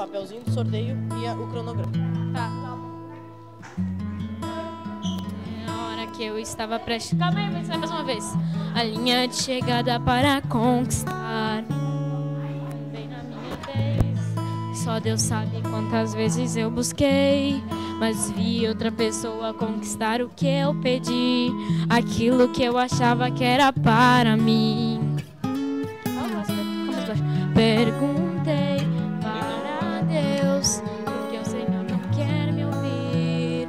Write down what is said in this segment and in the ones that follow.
papelzinho do sorteio e o cronograma. Tá. Na hora que eu estava prestes... Calma aí, mas sai mais uma vez. A linha de chegada para conquistar. Bem na minha vez. Só Deus sabe quantas vezes eu busquei, mas vi outra pessoa conquistar o que eu pedi. Aquilo que eu achava que era para mim. Perguntei para Deus porque o Senhor não quer me ouvir.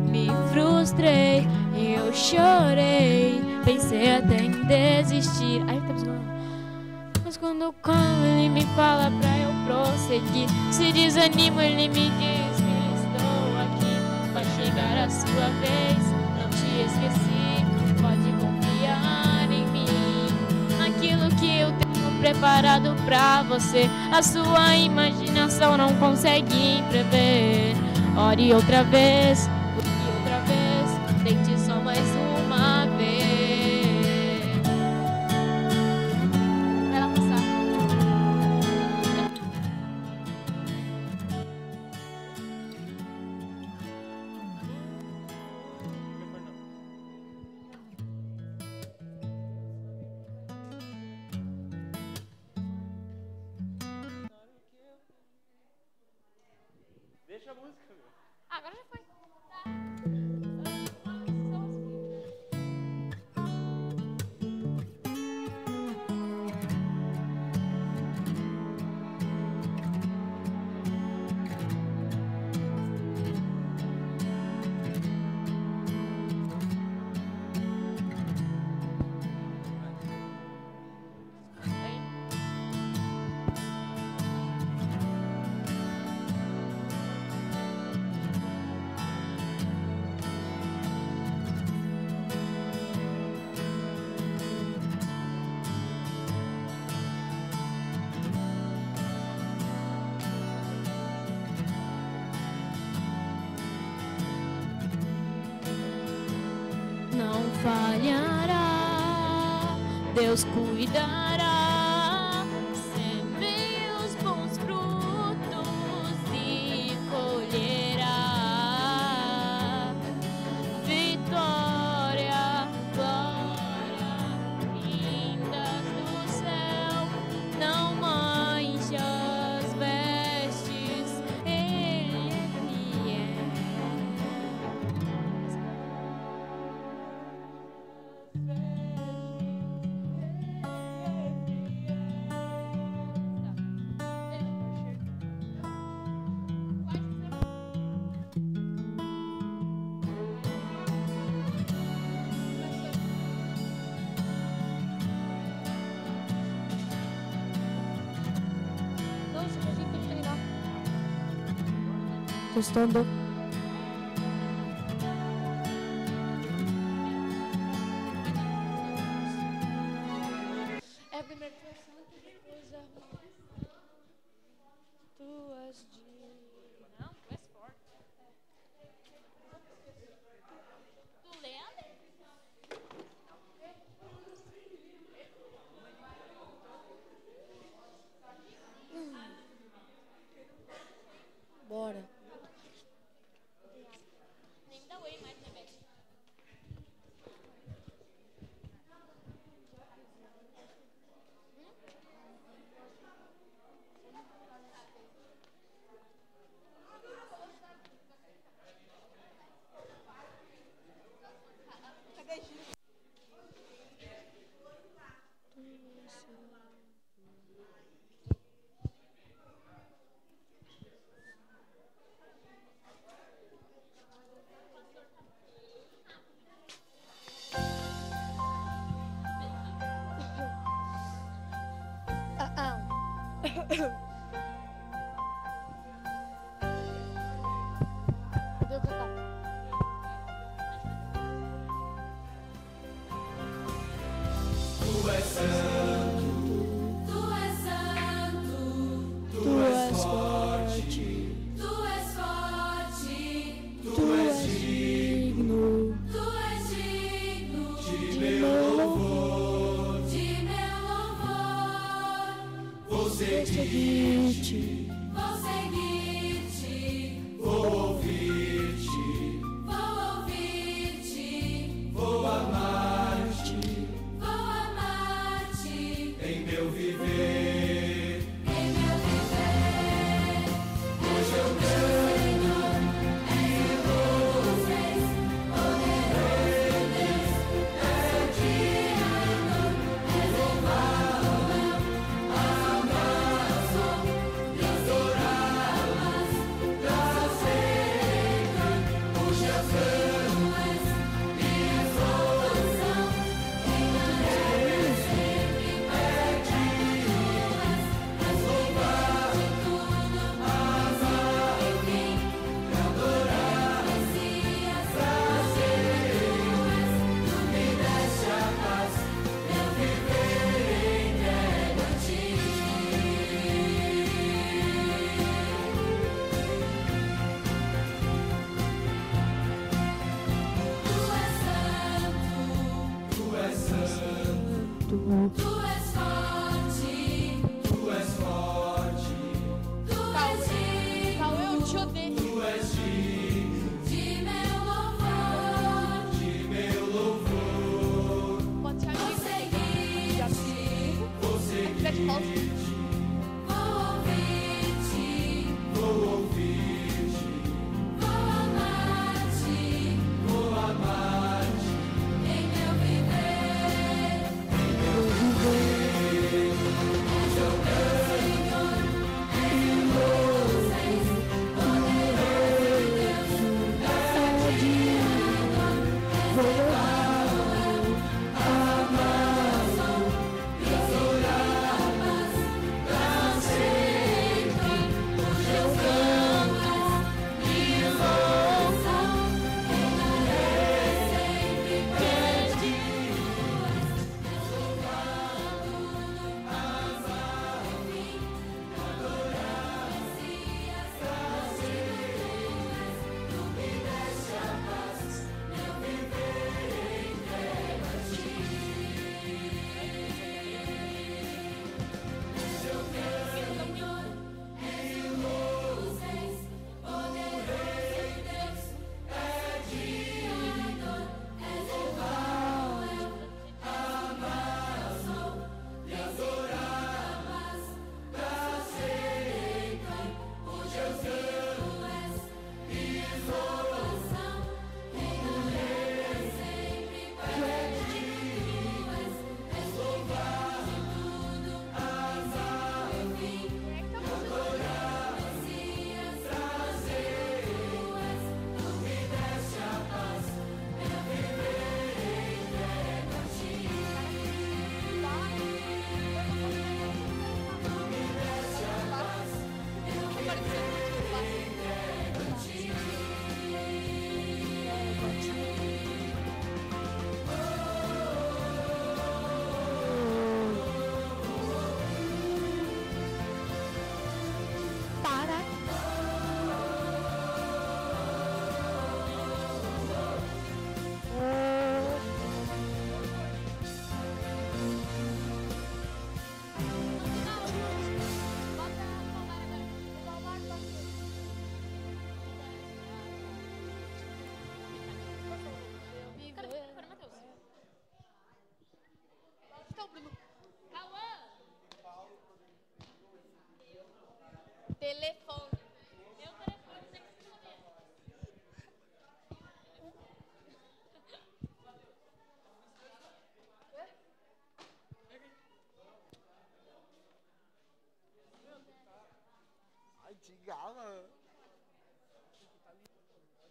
Me frustrei, eu chorei, pensei até em desistir. Aí estamos lá. Mas quando ele me fala pra eu prosseguir, se desanimo, ele me diz que estou aqui. Vai chegar a sua vez, não te esqueci. Pode confiar em mim, naquilo que eu tenho preparado pra você. A sua imaginação não consegue prever. Ore outra vez, busque outra vez, tente só mais uma vez. Vai lá passar. Deixa a música, meu. Agora já foi. Não falhará, Deus cuidará, semeie os bons frutos e colherá vitória, glória, vindas do céu. Não manche as vestes, Ele é fiel. Nossa, mas a gente tem que treinar. Testando. É a primeira versão que depois tuas de... Não, tu és forte. Tu lembra? Bora. Nem dá oi mais, né, Beck? Cadê o total? Tu és santo, tu és santo, tu és forte, tu és forte, tu és digno de meu louvor, vou seguir-te, seguir-te, vou ouvir-te, vou amar-te, em meu viver, hoje eu creio. Telefone. Meu telefone tem que escolher. Ai, de gala.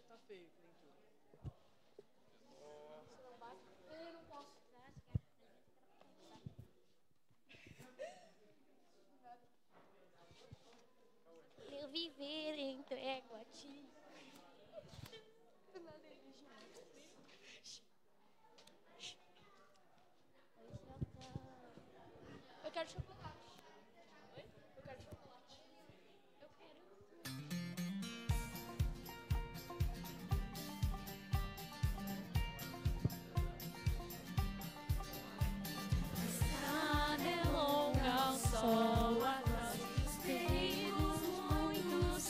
Tá feio, que nem tudo. Você não vai? Eu não posso. Meu viver entrego a ti. Eu quero chocolate. Oi? Eu quero chocolate. Eu quero. Estrada é longa ao sol atrás, perigos muitos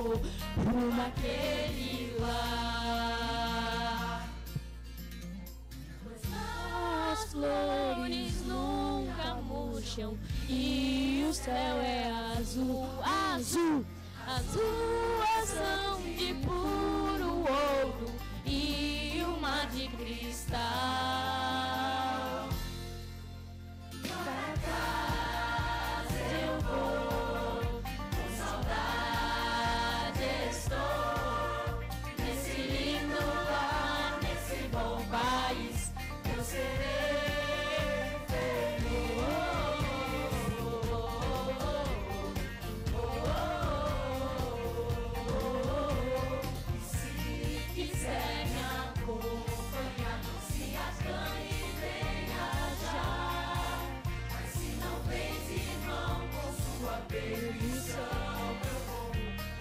vou rumo àquele lar. Pois as flores nunca murcham e o céu é azul, azul, azul, ação de puro ouro e o mar de cristal. Para casa eu vou, com saudade estou, nesse lindo lar, nesse bom país, eu serei feliz. E se quiser me acompanhar, não se acanhe e venha já. Mas se não vens, irmão, com sua permissão, eu vou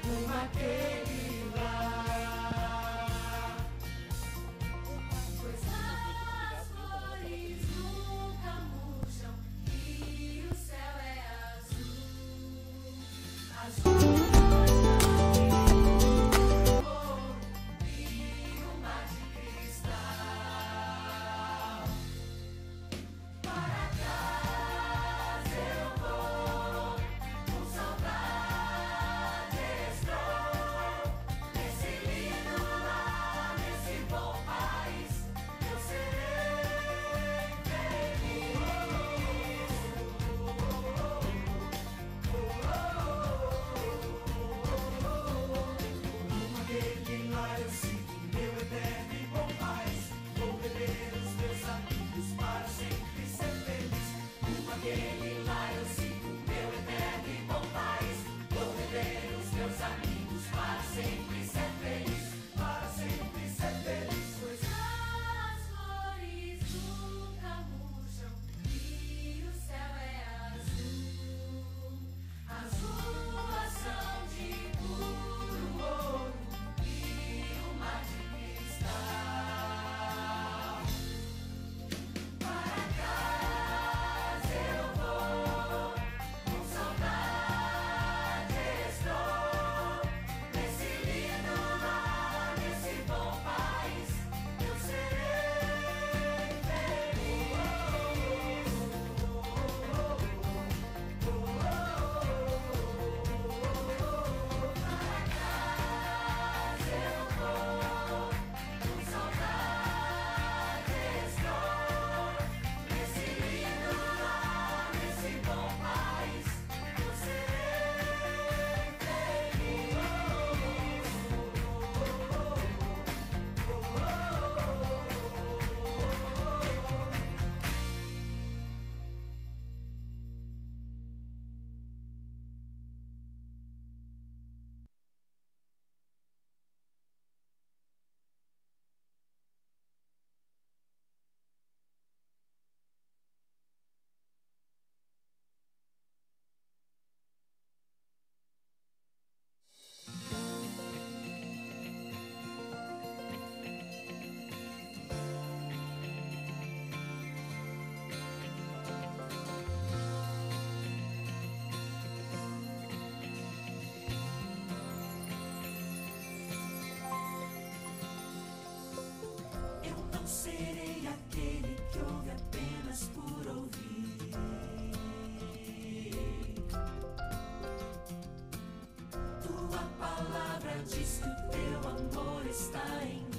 rumo àquele lar. Pois as flores nunca murcham e o céu é azul, azul. E o mar de cristal. Para casa eu vou, com saudade estou, nesse lindo lar, nesse bom país, eu serei feliz. Naquele lar eu sinto meu eterno e bom paz. Vou rever os meus amigos para sempre ser feliz. Naquele lar eu sinto meu eterno e bom paz. Vou rever os meus amigos para sempre ser feliz. Para sempre ser feliz. Pois as flores nunca murcham e o céu é azul, azul, ação de puro ouro e o mar de cristal. Para casa eu vou, com saudade estou, nesse lindo lar, nesse bom país, eu serei feliz. Para casa eu vou, com saudade estou, nesse lindo lar, nesse bom país, eu serei feliz. Eu não serei aquele que ouve apenas por ouvir. Tua palavra diz que o teu amor está em mim.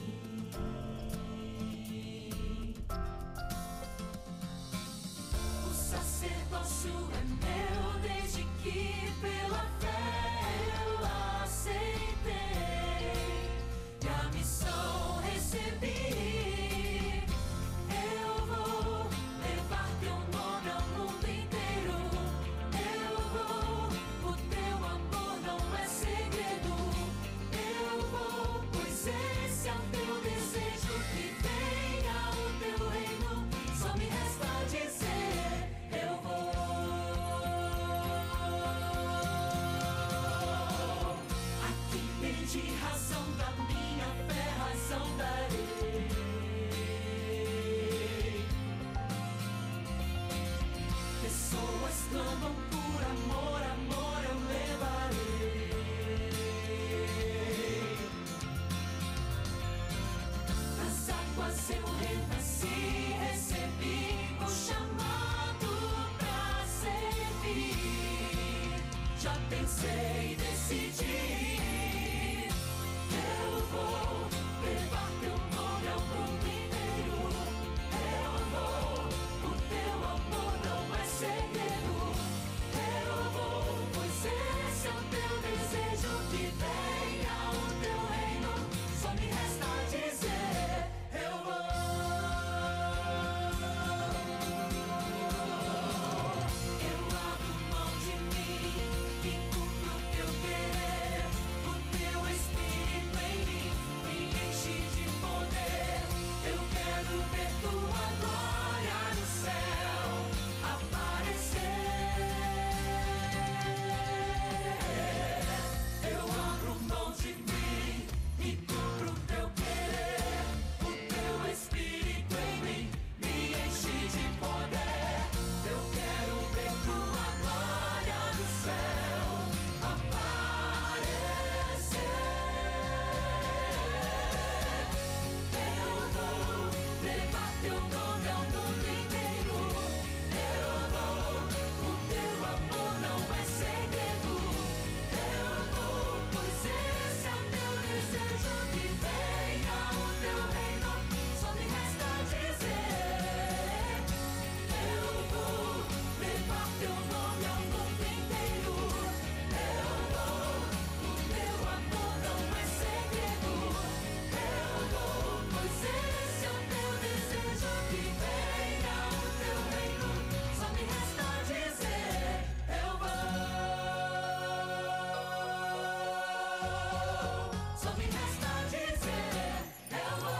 O sacerdócio é meu desde que pela fé eu aceitei e a missão recebi. Eu vou levar teu nome ao mundo inteiro. Eu vou, o teu amor não é segredo. Eu vou, pois esse é o sei decidir. Eu vou levar teu nome ao mundo inteiro. Eu vou, o teu amor não é segredo. Eu vou, pois esse é o teu desejo, que venha o teu reino. Só me resta dizer, eu vou. Eu abro mão de mim e cumpro o teu querer. O teu Espírito em mim me enche de poder. Eu quero ver tua glória no céu aparecer. Eu abro mão de mim e cumpro o teu querer. O teu Espírito em mim me enche de poder. Eu quero ver tua glória no céu aparecer. Eu vou levar teu nome ao mundo inteiro. Eu vou, o teu amor não é segredo. Eu vou, pois esse é o teu desejo, que venha o teu reino. Só me resta dizer, eu vou levar teu nome ao mundo inteiro. Eu vou, o teu amor não é segredo. Eu vou, pois esse é o teu desejo, que venha o teu reino. Só me resta dizer, eu vou. Só me resta dizer, eu vou.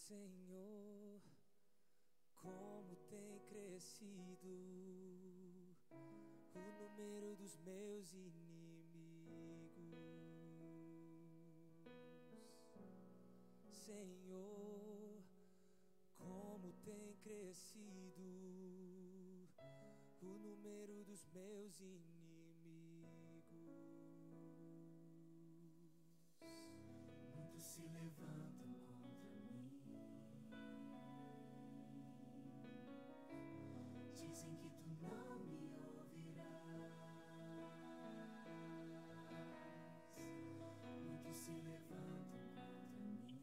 Senhor, como tem crescido o número dos meus inimigos. Senhor, como tem crescido o número dos meus inimigos. Muitos se levantam contra mim, dizem que tu não me ouvirás. Muitos se levantam contra mim,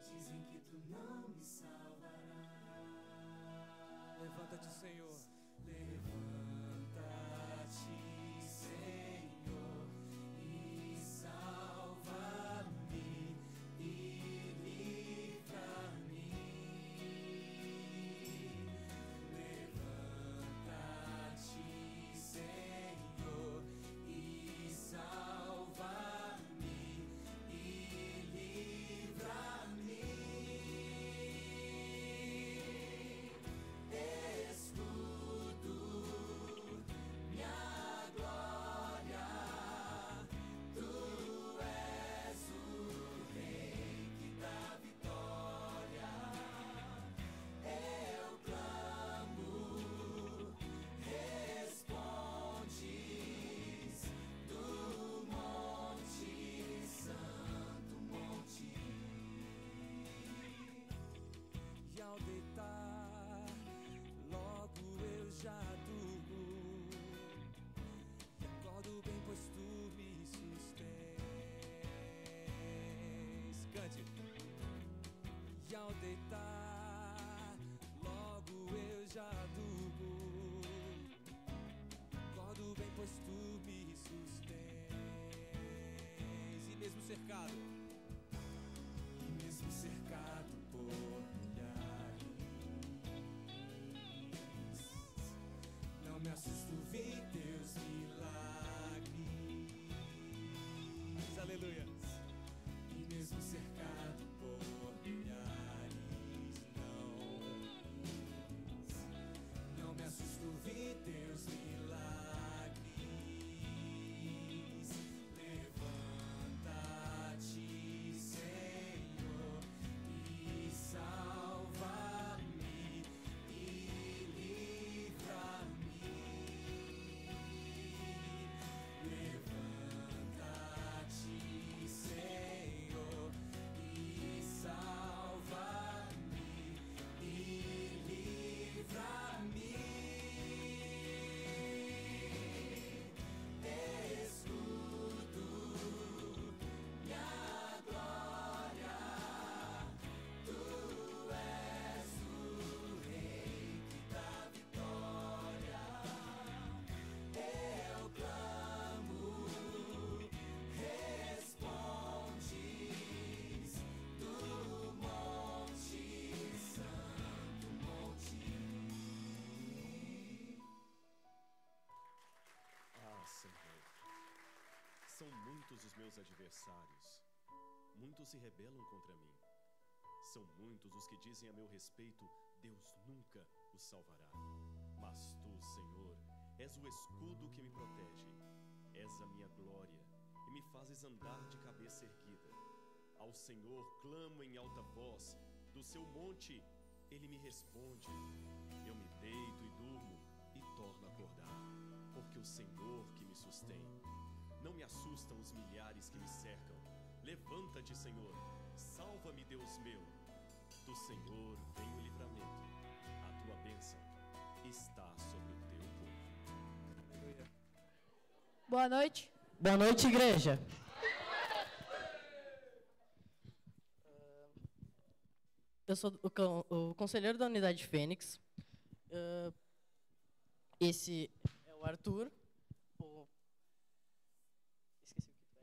dizem que tu não me salvarás. Levanta-te, Senhor. Levanta-te, Senhor, e muitos os meus adversários, muitos se rebelam contra mim. São muitos os que dizem a meu respeito: Deus nunca o salvará. Mas tu, Senhor, és o escudo que me protege. És a minha glória e me fazes andar de cabeça erguida. Ao Senhor clamo em alta voz, do seu monte Ele me responde. Eu me deito e durmo e torno a acordar, porque o Senhor que me sustém. Não me assustam os milhares que me cercam. Levanta-te, Senhor, salva-me, Deus meu. Do Senhor vem o livramento. A tua bênção está sobre o teu povo. Boa noite. Boa noite, igreja. Eu sou o conselheiro da Unidade Fênix. Esse é o Arthur. Esqueci o que tu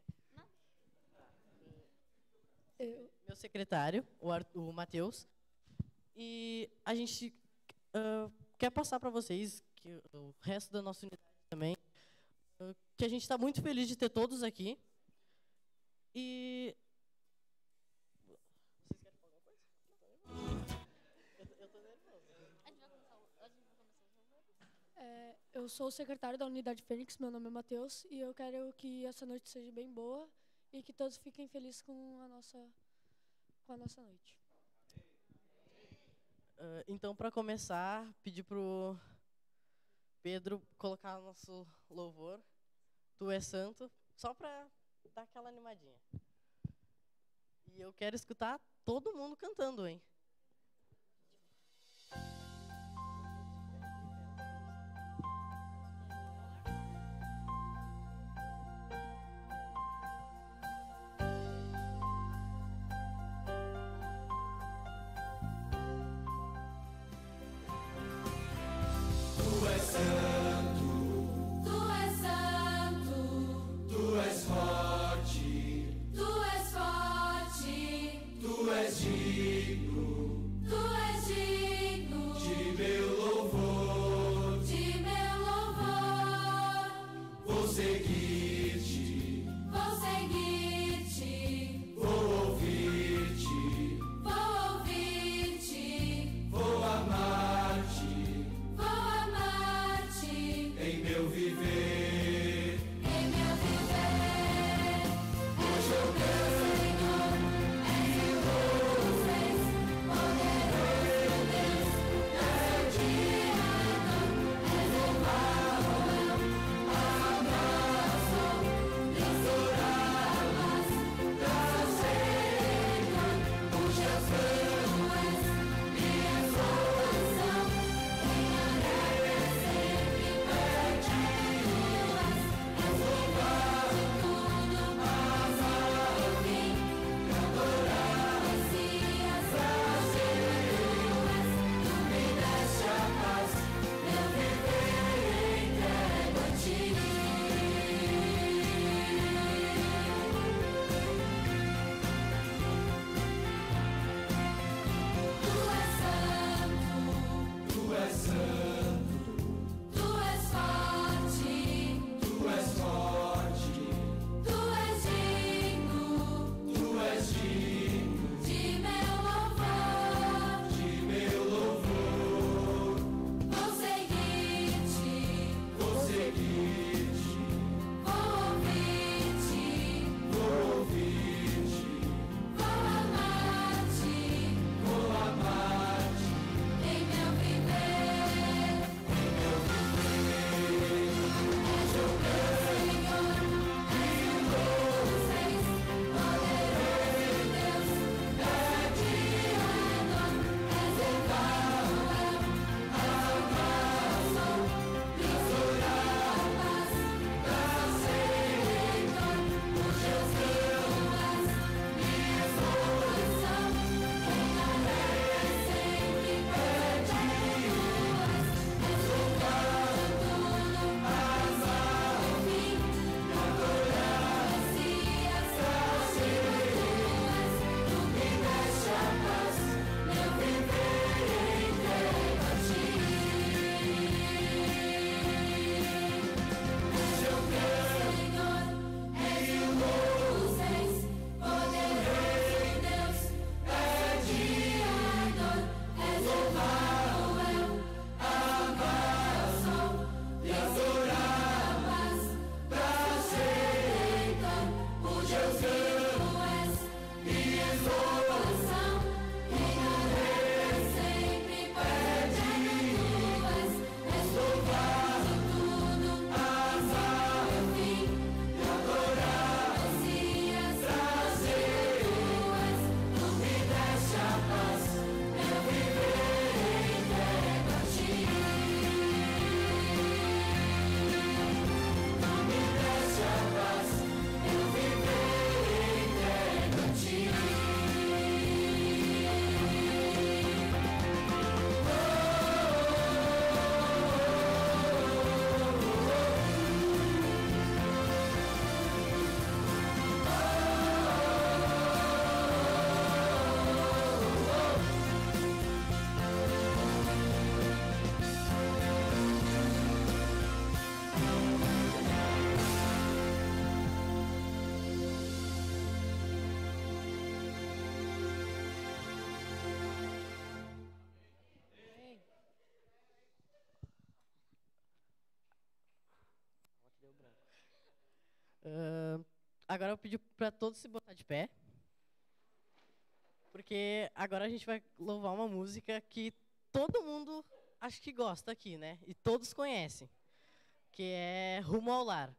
é. Meu secretário, o Matheus. E a gente quer passar para vocês, que o resto da nossa unidade também, que a gente está muito feliz de ter todos aqui. E vocês querem falar alguma coisa? Eu tô nervoso. Eu sou o secretário da Unidade Fênix, meu nome é Matheus, e eu quero que essa noite seja bem boa e que todos fiquem felizes com a nossa noite. Então, para começar, pedir pro Pedro colocar nosso louvor, Tu és Santo, só para dar aquela animadinha. E eu quero escutar todo mundo cantando, hein? Tu és santo, tu és forte, tu és digno, de meu louvor, vou seguir-te, vou ouvir-te, vou amar-te, em meu viver, hoje eu canto, Senhor, és o Deus, poderoso Deus, és o Criador, és o Emmanuel, abraço, restauramas, graças Senhor, cuja tu és minha salvação, minha alegria sempre perdido és louvado em tudo, mas ao fim, adorar Messias, tu me deste a paz, meu viver entrego a ti. Tu és santo, tu és forte, tu és digno, de meu louvor, vou seguir-te, vou ouvir-te, vou amar-te, em meu viver. Agora eu pedi para todos se botar de pé, porque agora a gente vai louvar uma música que todo mundo acho que gosta aqui, né? E todos conhecem, que é Rumo ao Lar.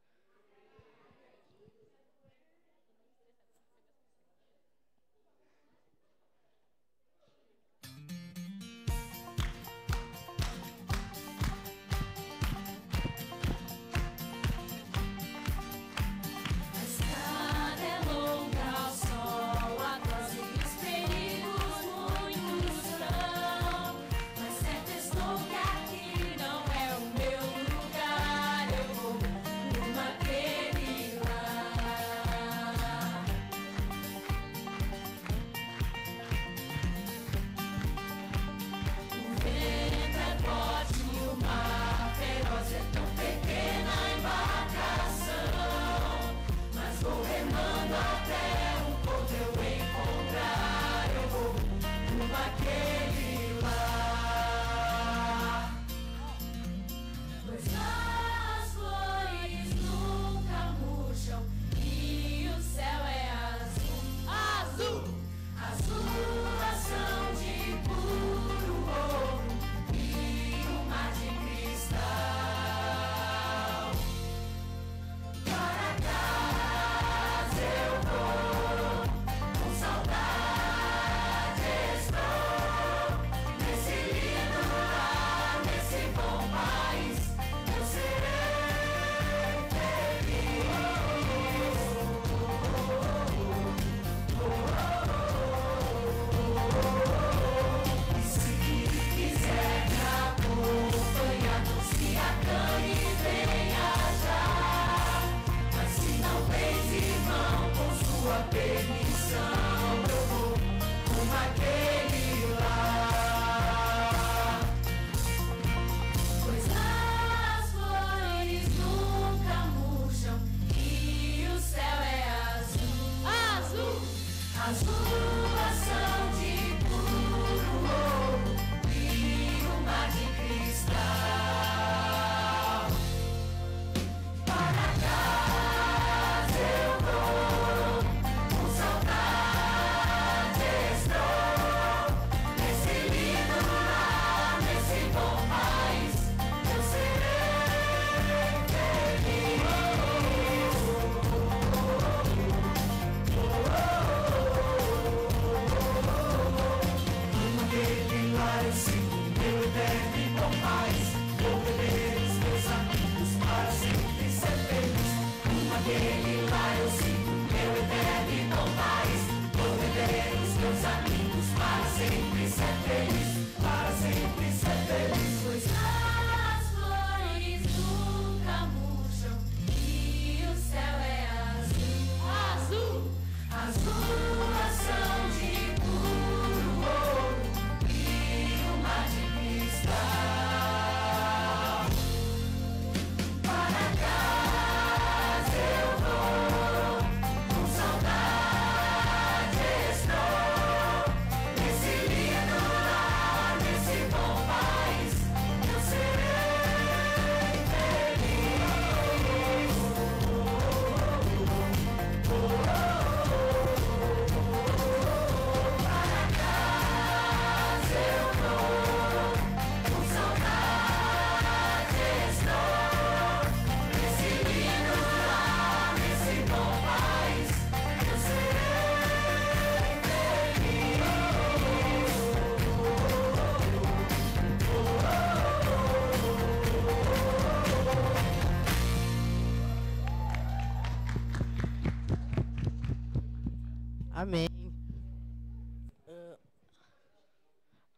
Amém.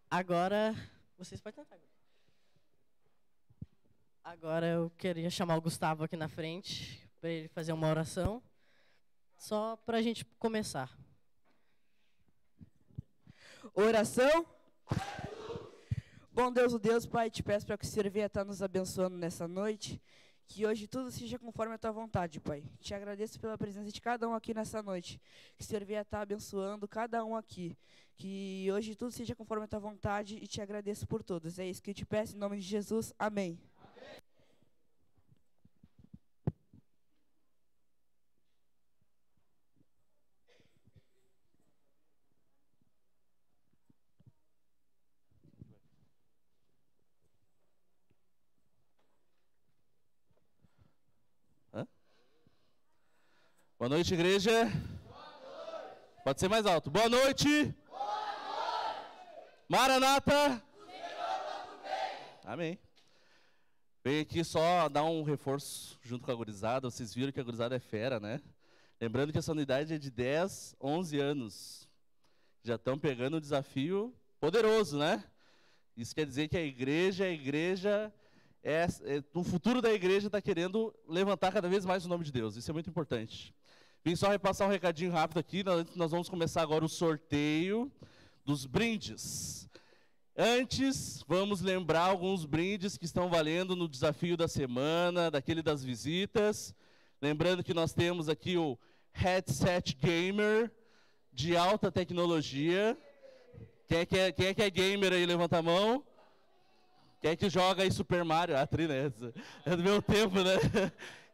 Agora, vocês podem tentar. Agora eu queria chamar o Gustavo aqui na frente, para ele fazer uma oração, só para a gente começar. Oração. Bom Deus, o Deus Pai, te peço para que o Senhor venha estar nos abençoando nessa noite, que hoje tudo seja conforme a tua vontade, Pai. Te agradeço pela presença de cada um aqui nessa noite, que o Senhor venha estar abençoando cada um aqui, que hoje tudo seja conforme a tua vontade e te agradeço por todos. É isso que eu te peço em nome de Jesus. Amém. Boa noite, igreja. Boa noite. Pode ser mais alto. Boa noite. Boa noite. Maranata. O Senhor vem. Amém. Venho aqui só dar um reforço junto com a gurizada. Vocês viram que a gurizada é fera, né? Lembrando que essa unidade é de 10, 11 anos. Já estão pegando um desafio poderoso, né? Isso quer dizer que a igreja o futuro da igreja está querendo levantar cada vez mais o nome de Deus. Isso é muito importante. Vim só repassar um recadinho rápido aqui. Nós vamos começar agora o sorteio dos brindes. Antes, vamos lembrar alguns brindes que estão valendo no desafio da semana, daquele das visitas. Lembrando que nós temos aqui o headset gamer de alta tecnologia. Quem é que é gamer aí? Levanta a mão. Quem é que joga aí Super Mario? Ah, é do meu tempo, né?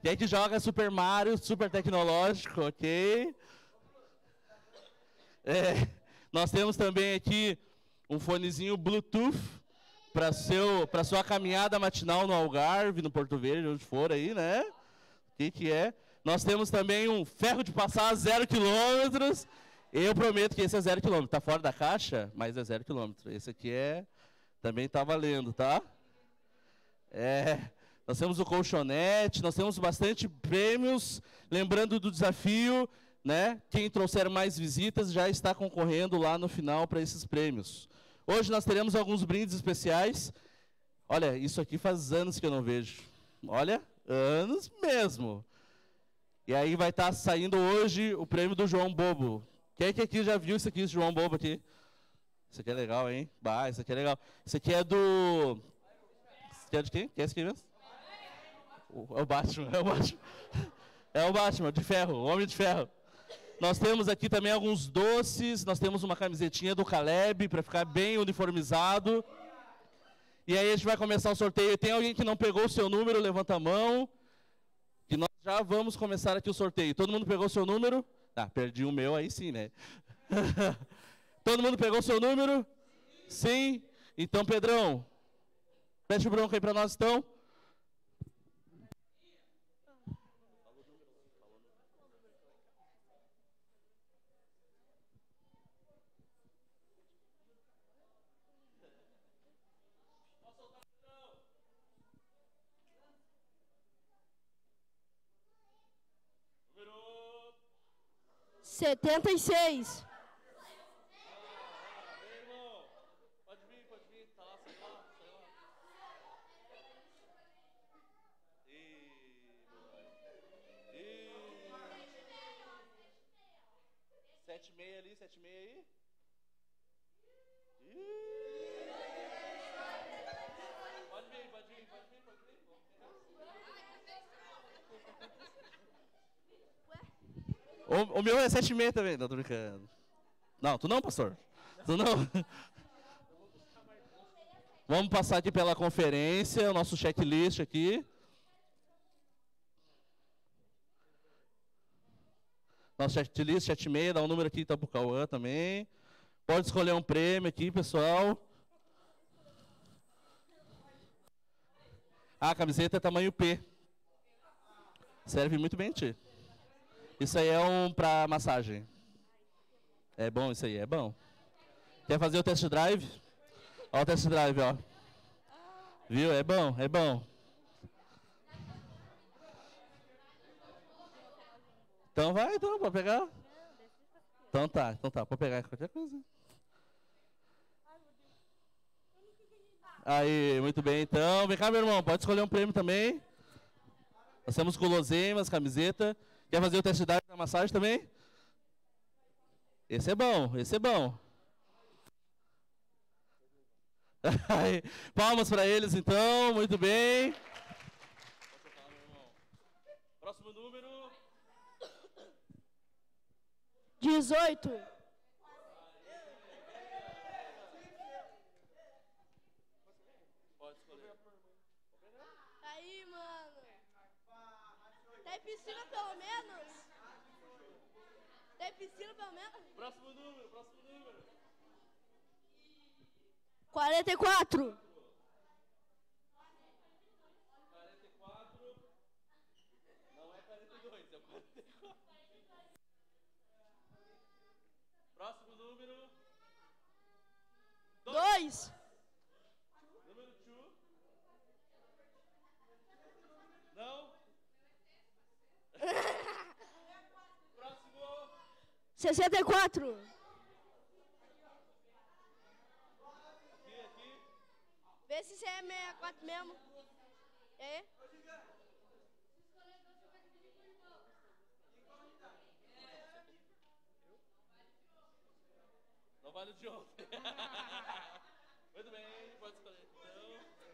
Quem é que joga Super Mario, super tecnológico, ok? Nós temos também aqui um fonezinho Bluetooth para sua caminhada matinal no Algarve, no Porto Verde, onde for aí, né? O que é? Nós temos também um ferro de passar a 0 km. Eu prometo que esse é 0 km. Está fora da caixa, mas é 0 km. Esse aqui também está valendo, tá? Nós temos o colchonete, nós temos bastante prêmios. Lembrando do desafio, né? Quem trouxer mais visitas já está concorrendo lá no final para esses prêmios. Hoje nós teremos alguns brindes especiais. Olha, isso aqui faz anos que eu não vejo. Olha, anos mesmo. E aí vai estar saindo hoje o prêmio do João Bobo. Quem é que aqui já viu isso aqui, esse João Bobo aqui? Isso aqui é legal, hein? Bah, isso aqui é legal. Isso aqui é do... Isso aqui é de quem? Quem é esse aqui mesmo? É o Batman, é o Batman. É o Batman, de ferro, o Homem de Ferro. Nós temos aqui também alguns doces, nós temos uma camisetinha do Caleb, para ficar bem uniformizado. E aí a gente vai começar o sorteio. Tem alguém que não pegou o seu número? Levanta a mão. Que nós já vamos começar aqui o sorteio. Todo mundo pegou o seu número? Ah, perdi o meu, aí sim, né? Todo mundo pegou o seu número? Sim? Então, Pedrão, mete o bronco aí para nós, então. Número 76. Sete e meia ali, 7 e meia aí. Pode vir. O meu é 7 e meia também, não tô brincando. Não, tu não, pastor? Tu não? Vamos passar aqui pela conferência, o nosso checklist aqui. Nosso checklist, 7 e meia, dá um número aqui tá pro Cauã também. Pode escolher um prêmio aqui, pessoal. A camiseta é tamanho P. Serve muito bem, tio. Isso aí é para massagem. É bom isso aí, é bom. Quer fazer o test drive? Ó o test drive, ó. Viu? É bom, é bom. Então vai, então, pode pegar. Então tá, pode pegar qualquer coisa. Aí, muito bem, então. Vem cá, meu irmão, pode escolher um prêmio também. Nós temos guloseimas, camiseta. Quer fazer o test drive da massagem também? Esse é bom, esse é bom. Aí, palmas para eles, então, muito bem. Próximo número. 18. Pode escolher. Aí, mano. Tem piscina pelo menos? Tem piscina pelo menos? Próximo número. 44. 44. Não é 42, é 44. Próximo número. 2. Número 2. Não. Próximo. 64. Aqui. Vê se você é 64 mesmo. É? Não vale o de ontem. Muito bem, pode escolher. Então,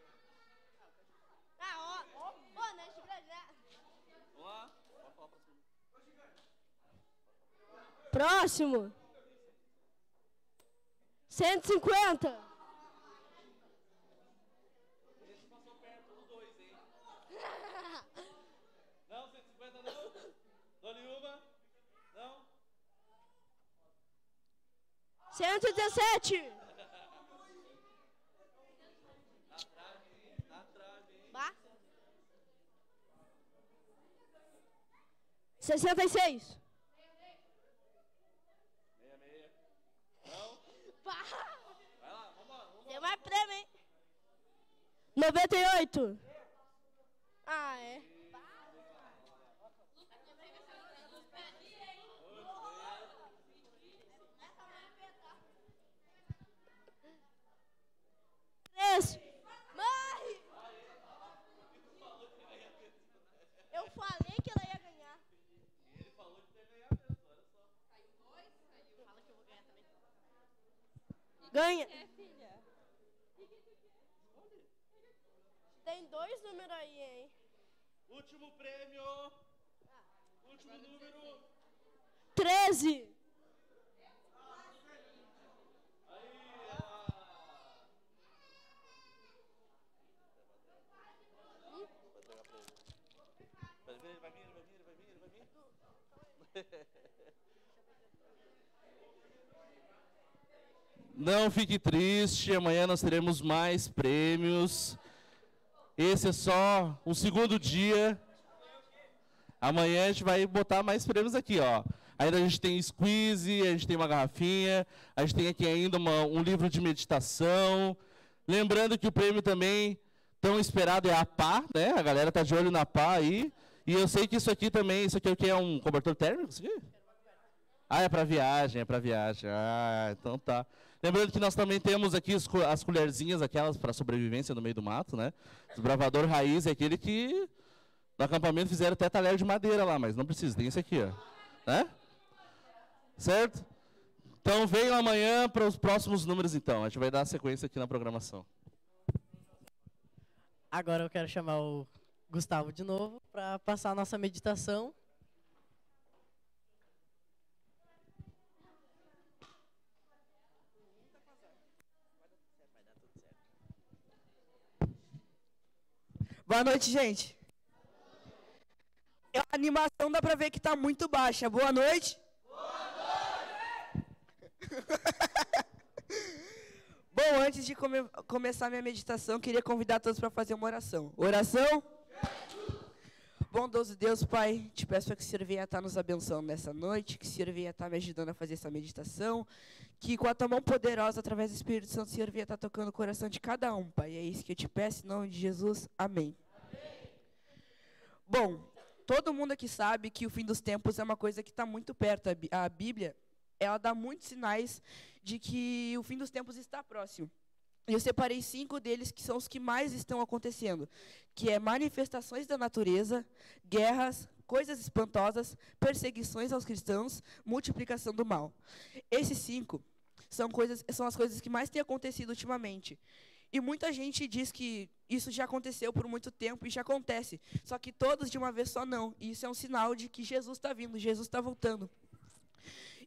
Ah, ó, né, Brasil. vamos lá. Pode falar pra cima. Próximo. 150. Esse passou perto do 2, hein? Não, 150 não. Dole uma. Não. 117. Na trave, hein? Bah. 66. 66. Não. Bah. Vai lá, vambora. Tem mais prêmio, hein? 98. Ah, é. 3. Mãe! Eu falei que ela ia ganhar. Ele falou que ia ganhar mesmo, olha só. Saiu 2, saiu. Fala que eu vou ganhar também. Ganha. Filha? Tem 2 números aí, hein? Último prêmio. Último número. 13. Vai vir. Não fique triste, amanhã nós teremos mais prêmios. Esse é só um segundo dia. Amanhã a gente vai botar mais prêmios aqui, ó. Ainda a gente tem squeeze, a gente tem uma garrafinha, a gente tem aqui ainda um livro de meditação. Lembrando que o prêmio também tão esperado é a pá, né? A galera tá de olho na pá aí. E eu sei que isso aqui também, isso aqui é o que? É um cobertor térmico? Isso aqui? Ah, é para viagem, Ah, então tá. Lembrando que nós também temos aqui as colherzinhas, aquelas para sobrevivência no meio do mato, né? Desbravador raiz é aquele que no acampamento fizeram até talher de madeira lá, mas não precisa, tem esse aqui, ó. Né? Certo? Então venham amanhã para os próximos números, então. A gente vai dar sequência aqui na programação. Agora eu quero chamar o Gustavo de novo para passar a nossa meditação. Boa noite, gente. A animação dá pra ver que tá muito baixa. Boa noite. Bom, antes de começar minha meditação, queria convidar todos para fazer uma oração. Oração? Bondoso Deus, Pai, te peço para que o Senhor venha estar nos abençoando nessa noite, que o Senhor venha estar me ajudando a fazer essa meditação, que com a tua mão poderosa, através do Espírito Santo, o Senhor venha estar tocando o coração de cada um, Pai. É isso que eu te peço, em nome de Jesus. Amém. Bom, todo mundo aqui sabe que o fim dos tempos é uma coisa que está muito perto. A Bíblia, ela dá muitos sinais de que o fim dos tempos está próximo. E eu separei 5 deles que são os que mais estão acontecendo, que é manifestações da natureza, guerras, coisas espantosas, perseguições aos cristãos, multiplicação do mal. Esses 5 são as coisas que mais têm acontecido ultimamente. E muita gente diz que isso já aconteceu por muito tempo e já acontece, só que todos de uma vez só não. E isso é um sinal de que Jesus está vindo, Jesus está voltando.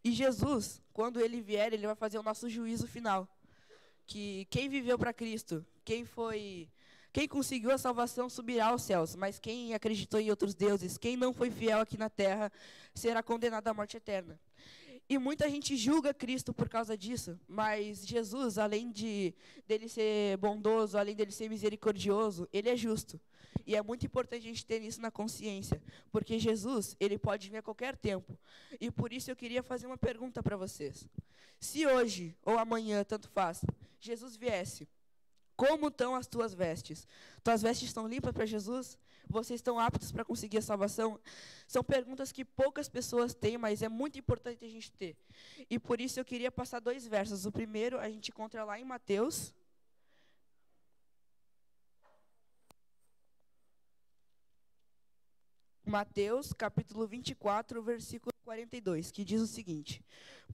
E Jesus, quando ele vier, ele vai fazer o nosso juízo final. Que quem viveu para Cristo, quem conseguiu a salvação subirá aos céus, mas quem acreditou em outros deuses, quem não foi fiel aqui na terra, será condenado à morte eterna. E muita gente julga Cristo por causa disso, mas Jesus, além dele ser bondoso, além dele ser misericordioso, ele é justo. E é muito importante a gente ter isso na consciência, porque Jesus, ele pode vir a qualquer tempo. E por isso eu queria fazer uma pergunta para vocês. Se hoje ou amanhã, tanto faz, Jesus viesse, como estão as tuas vestes? Tuas vestes estão limpas para Jesus? Vocês estão aptos para conseguir a salvação? São perguntas que poucas pessoas têm, mas é muito importante a gente ter. E por isso eu queria passar 2 versos. O primeiro a gente encontra lá em Mateus. Mateus, capítulo 24, versículo 42, que diz o seguinte: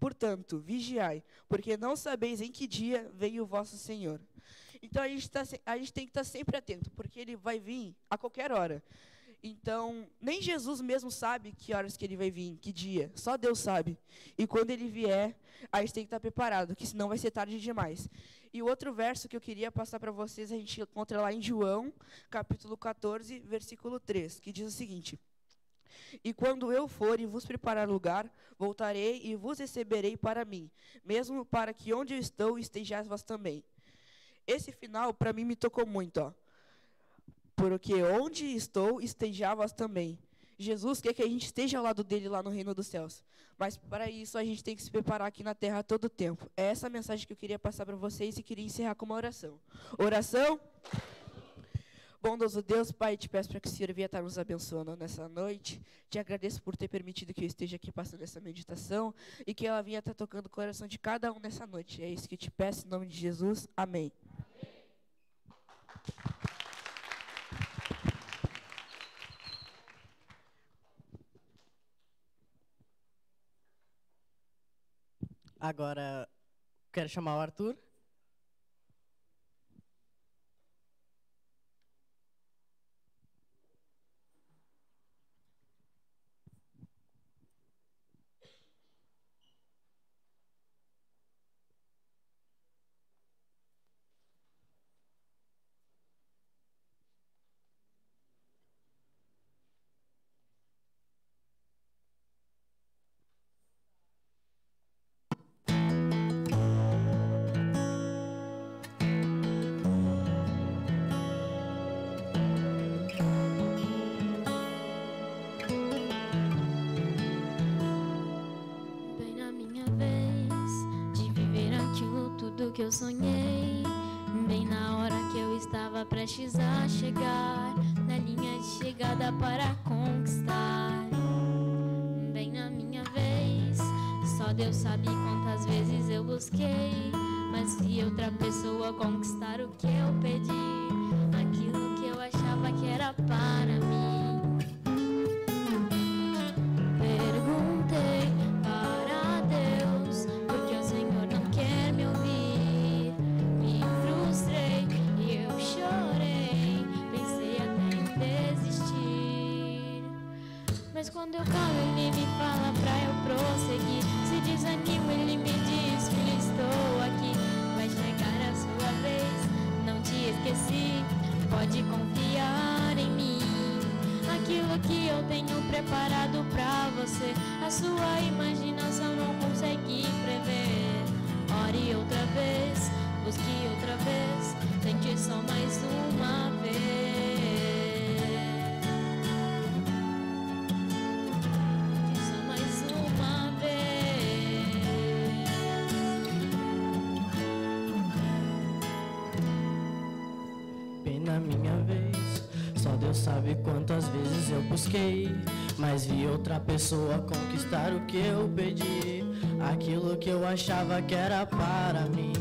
portanto, vigiai, porque não sabeis em que dia veio o vosso Senhor. Então, a gente tem que estar sempre atento, porque ele vai vir a qualquer hora. Então, nem Jesus mesmo sabe que horas que ele vai vir, que dia. Só Deus sabe. E quando ele vier, a gente tem que estar preparado, que senão vai ser tarde demais. E o outro verso que eu queria passar para vocês, a gente encontra lá em João, capítulo 14, versículo 3, que diz o seguinte: e quando eu for e vos preparar lugar, voltarei e vos receberei para mim, mesmo para que onde eu estou estejais vós também. Esse final, para mim, me tocou muito, ó. Porque onde estou, estejais vós também. Jesus quer que a gente esteja ao lado dele lá no reino dos céus. Mas para isso a gente tem que se preparar aqui na terra a todo tempo. É essa a mensagem que eu queria passar para vocês e queria encerrar com uma oração. Oração? Bondoso Deus, Pai, te peço para que o Senhor venha estar nos abençoando nessa noite. Te agradeço por ter permitido que eu esteja aqui passando essa meditação e que ela venha estar tocando o coração de cada um nessa noite. É isso que eu te peço, em nome de Jesus. Amém. Agora, quero chamar o Arthur. Que eu sonhei, bem na hora que eu estava prestes a chegar na linha de chegada para conquistar. Bem na minha vez, só Deus sabe quantas vezes eu busquei, mas vi outra pessoa conquistar o que eu pedi, aquilo que eu achava que era para mim. Perguntei para Deus porque o Senhor não quer me ouvir. Mas quando eu calo, ele me fala pra eu prosseguir. Se desanimo, ele me diz: filho, estou aqui. Vai chegar a sua vez, não te esqueci. Pode confiar em mim. Aquilo que eu tenho preparado pra você, a sua imaginação não consegue prever. Ore outra vez, busque outra vez, tente só mais uma vez. Na minha vez, só Deus sabe quantas vezes eu busquei, mas vi outra pessoa conquistar o que eu pedi, aquilo que eu achava que era para mim.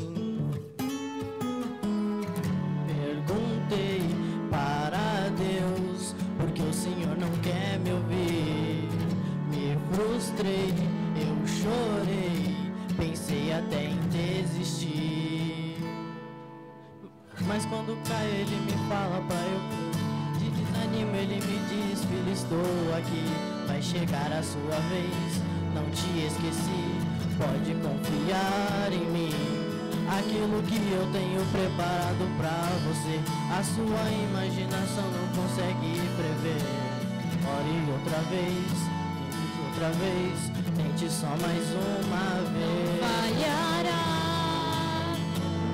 Perguntei para Deus porque o Senhor não quer me ouvir. Me frustrei, eu chorei, pensei até em desistir. Mas quando cai ele me fala pra eu de desanimo, ele me diz: filho, estou aqui. Vai chegar a sua vez, não te esqueci. Pode confiar em mim. Aquilo que eu tenho preparado pra você, a sua imaginação não consegue prever. Ore outra vez, outra vez, tente só mais uma vez. Falhará,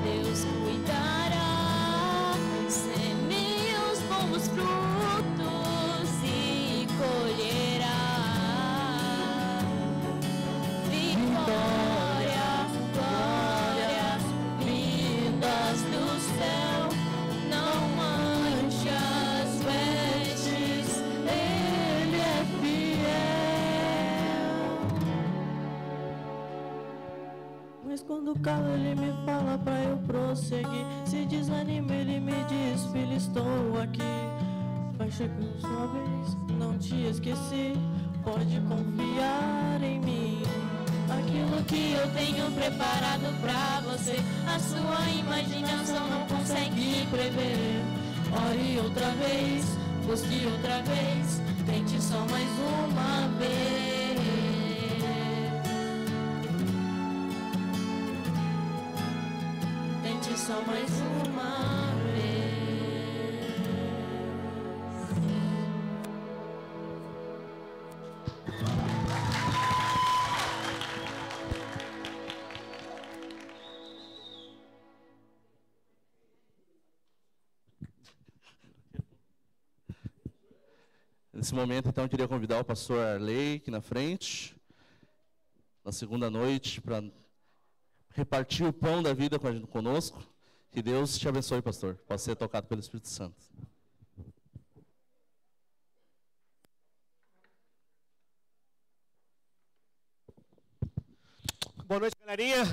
Deus cuidará, semeie os bons frutos e colherá vitória, glória, vindas do céu, não manche as vestes, Ele é fiel. Mas quando calo ele me fala pra eu prosseguir, se desanima ele me diz, filho, estou aqui. Vai chegando sua vez, não te esqueci, pode confiar em mim. Aquilo que eu tenho preparado pra você, a sua imaginação não consegue prever. Ore outra vez, Busque outra vez, tente só mais uma vez. Tente só mais uma vez. Nesse momento, então, eu queria convidar o pastor Arley aqui na frente, na segunda noite, para repartir o pão da vida conosco. Que Deus te abençoe, pastor. Possa ser tocado pelo Espírito Santo. Boa noite, galerinha.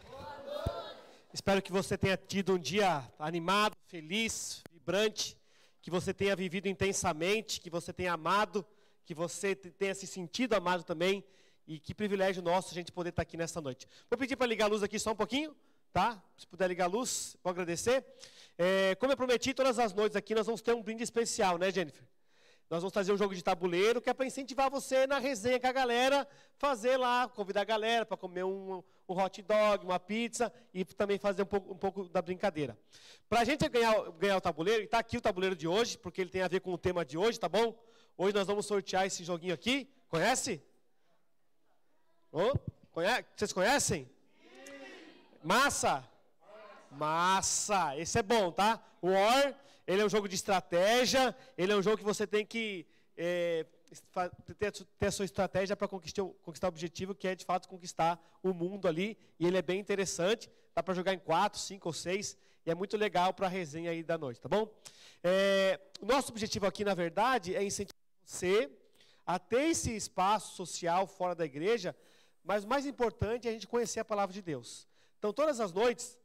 Boa noite. Espero que você tenha tido um dia animado, feliz, vibrante, que você tenha vivido intensamente, que você tenha amado, que você tenha se sentido amado também. E que privilégio nosso a gente poder estar aqui nessa noite. Vou pedir para ligar a luz aqui só um pouquinho, tá? Se puder ligar a luz, vou agradecer. Como eu prometi, todas as noites aqui nós vamos ter um brinde especial, né, Jennifer? Nós vamos fazer um jogo de tabuleiro, que é para incentivar você na resenha com a galera, fazer lá, convidar a galera para comer um hot dog, uma pizza e também fazer um pouco da brincadeira. Para a gente ganhar o tabuleiro, e está aqui o tabuleiro de hoje, porque ele tem a ver com o tema de hoje, tá bom? Hoje nós vamos sortear esse joguinho aqui. Conhece? Oh, vocês conhecem? Massa? Massa. Esse é bom, tá? O War, ele é um jogo de estratégia, ele é um jogo que você tem que ter a sua estratégia para conquistar o objetivo, que é, de fato, conquistar o mundo ali. E ele é bem interessante. Dá para jogar em 4, 5 ou 6. E é muito legal para a resenha aí da noite, tá bom? O nosso objetivo aqui, na verdade, é incentivar você a ter esse espaço social fora da igreja, mas o mais importante é a gente conhecer a palavra de Deus. Então, todas as noites,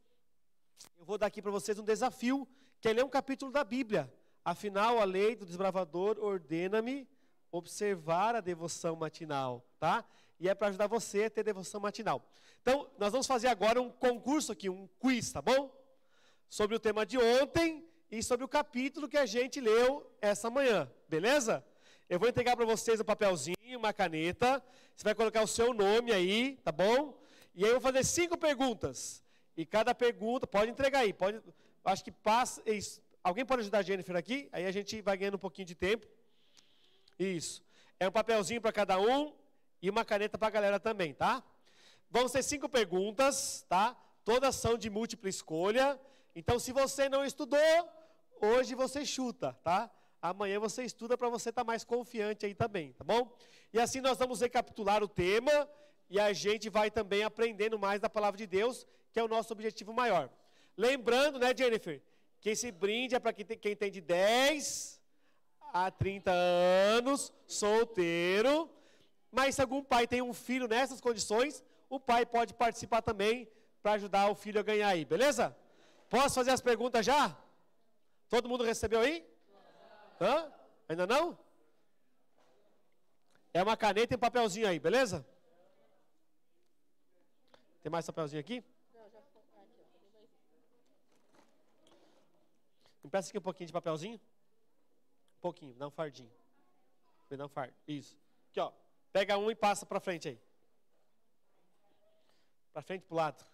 eu vou dar aqui para vocês um desafio, que é ler um capítulo da Bíblia. Afinal, a lei do desbravador ordena-me observar a devoção matinal, tá? E é para ajudar você a ter devoção matinal. Então, nós vamos fazer agora um concurso aqui, um quiz, tá bom? Sobre o tema de ontem e sobre o capítulo que a gente leu essa manhã, beleza? Eu vou entregar para vocês um papelzinho, uma caneta. Você vai colocar o seu nome aí, tá bom? E aí eu vou fazer 5 perguntas. E cada pergunta, pode entregar aí. Acho que passa. Isso. Alguém pode ajudar a Jennifer aqui? Aí a gente vai ganhando um pouquinho de tempo. Isso. É um papelzinho para cada um e uma caneta para a galera também, tá? Vão ser 5 perguntas, tá? Todas são de múltipla escolha. Então, se você não estudou, hoje você chuta, tá? Amanhã você estuda para você estar mais confiante aí também, tá bom? E assim nós vamos recapitular o tema e a gente vai também aprendendo mais da palavra de Deus, que é o nosso objetivo maior. Lembrando, né, Jennifer, que esse brinde é para quem tem de 10 a 30 anos, solteiro. Mas se algum pai tem um filho nessas condições, o pai pode participar também para ajudar o filho a ganhar aí, beleza? Posso fazer as perguntas já? Todo mundo recebeu aí? Hã? Ainda não? É uma caneta e um papelzinho aí, beleza? Tem mais papelzinho aqui? Me peça aqui um pouquinho de papelzinho. Um pouquinho, dá um fardinho. Me dá um fardo, isso. Aqui, ó. Pega um e passa para frente aí. Para frente e para o lado.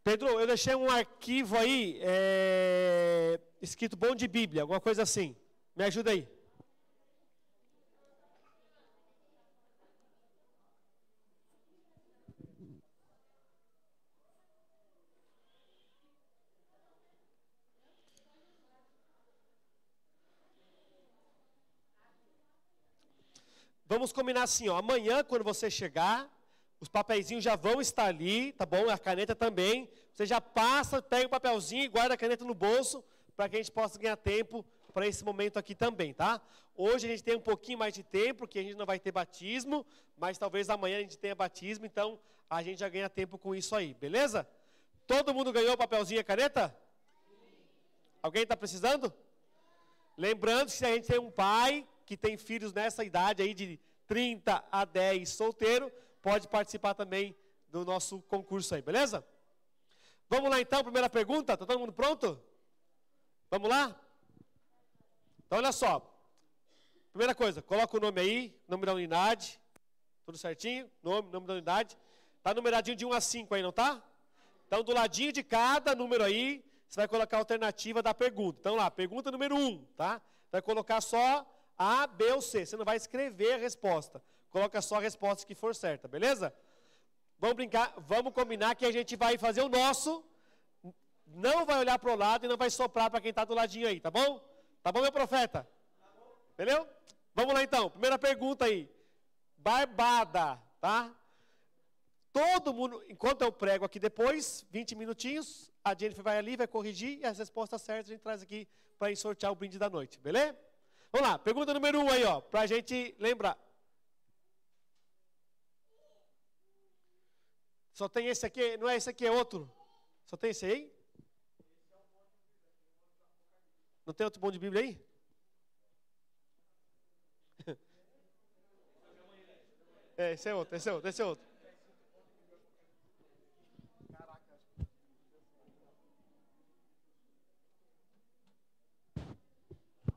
Pedro, eu deixei um arquivo aí, escrito bom de Bíblia, alguma coisa assim. Me ajuda aí. vamos combinar assim, ó, amanhã quando você chegar, os papeizinhos já vão estar ali, tá bom? A caneta também. Você já passa, pega o papelzinho e guarda a caneta no bolso, para que a gente possa ganhar tempo para esse momento aqui também, tá? Hoje a gente tem um pouquinho mais de tempo, porque a gente não vai ter batismo, mas talvez amanhã a gente tenha batismo, então a gente já ganha tempo com isso aí, beleza? Todo mundo ganhou o papelzinho e a caneta? Alguém está precisando? Lembrando que se a gente tem um pai que tem filhos nessa idade aí de 30 a 10 solteiro, pode participar também do nosso concurso aí, beleza? Vamos lá então, primeira pergunta, está todo mundo pronto? Vamos lá? Então olha só, primeira coisa, coloca o nome aí, nome da unidade, tudo certinho, nome da unidade, está numeradinho de 1 a 5 aí, não tá? Então do ladinho de cada número aí, você vai colocar a alternativa da pergunta. Então lá, pergunta número 1, tá? Vai colocar só A, B ou C, você não vai escrever a resposta, coloca só a resposta que for certa, beleza? Vamos brincar, vamos combinar que a gente vai fazer o nosso, não vai olhar para o lado e não vai soprar para quem está do ladinho aí, tá bom? Tá bom, meu profeta? Beleza? Vamos lá então, primeira pergunta aí. Barbada, tá? Todo mundo, enquanto eu prego aqui depois, 20 minutinhos, a Jennifer vai ali, vai corrigir e as respostas certas a gente traz aqui para sortear o brinde da noite, beleza? Vamos lá, pergunta número 1 aí, ó, para a gente lembrar. Só tem esse aqui, não é esse aqui, é outro? Só tem esse aí? Não tem outro bom de Bíblia aí? É, esse é outro, esse é outro, esse é outro.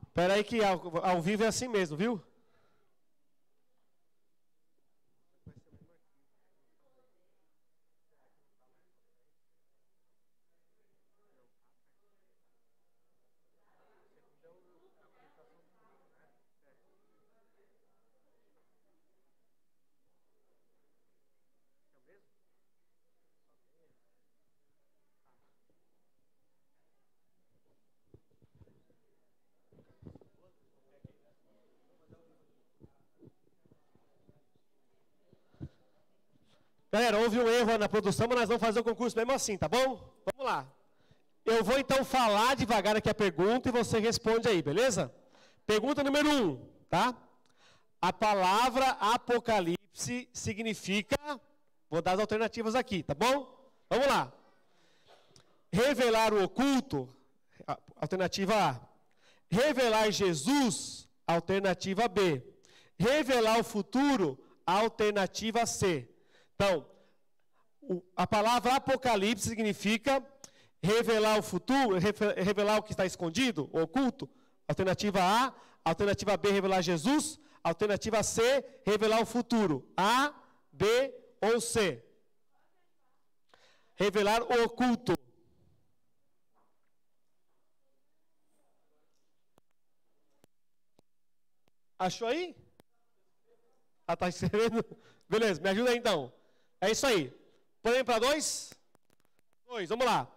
Espera aí que ao vivo é assim mesmo, viu? Galera, houve um erro na produção, mas nós vamos fazer o concurso mesmo assim, tá bom? Vamos lá. Eu vou então falar devagar aqui a pergunta e você responde aí, beleza? Pergunta número 1, tá? A palavra Apocalipse significa, vou dar as alternativas aqui, tá bom? Vamos lá. Revelar o oculto, alternativa A. Revelar Jesus, alternativa B. Revelar o futuro, alternativa C. Então, a palavra Apocalipse significa revelar o futuro, revelar o que está escondido, o oculto. Alternativa A. Alternativa B, revelar Jesus. Alternativa C, revelar o futuro. A, B ou C? Revelar o oculto. Achou aí? Ah, tá escrevendo? Beleza, me ajuda aí então. É isso aí. Põe para 2? 2, vamos lá.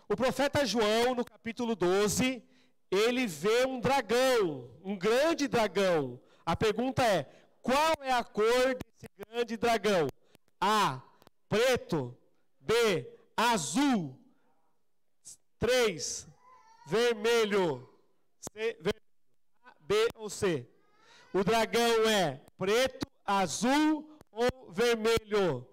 O profeta João, no capítulo 12, ele vê um dragão, um grande dragão. A pergunta é, qual é a cor desse grande dragão? A, preto. B, azul. 3, vermelho. C, vermelho. A, B ou C? O dragão é preto, azul ou vermelho?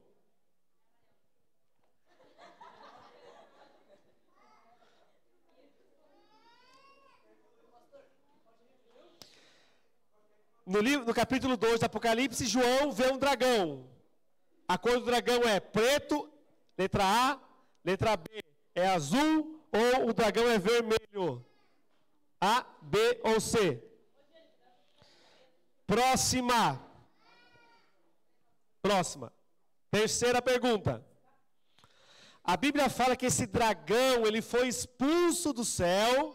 No capítulo 2 do Apocalipse, João vê um dragão. A cor do dragão é preto, letra A, letra B é azul ou o dragão é vermelho? A, B ou C? Próxima. Terceira pergunta. A Bíblia fala que esse dragão, ele foi expulso do céu,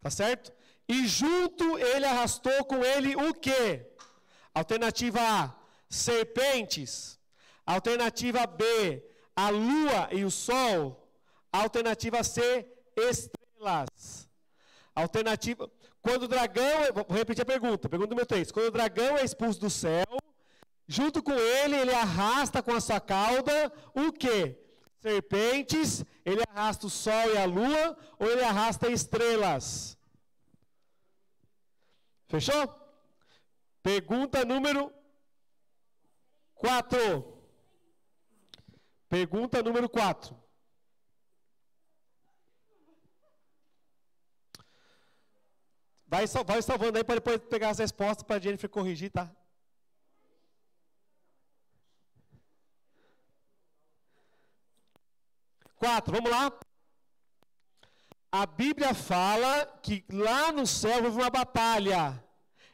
tá certo? E junto ele arrastou com ele o quê? Alternativa A, serpentes. Alternativa B, a lua e o sol. Alternativa C, estrelas. Alternativa. Quando o dragão, vou repetir a pergunta número 3. Quando o dragão é expulso do céu, junto com ele arrasta com a sua cauda o quê? Serpentes, ele arrasta o sol e a lua, ou ele arrasta estrelas? Fechou? Pergunta número 4. Pergunta número 4. Vai salvando aí para depois pegar as respostas para a Jennifer corrigir, tá? Quatro, vamos lá. A Bíblia fala que lá no céu houve uma batalha.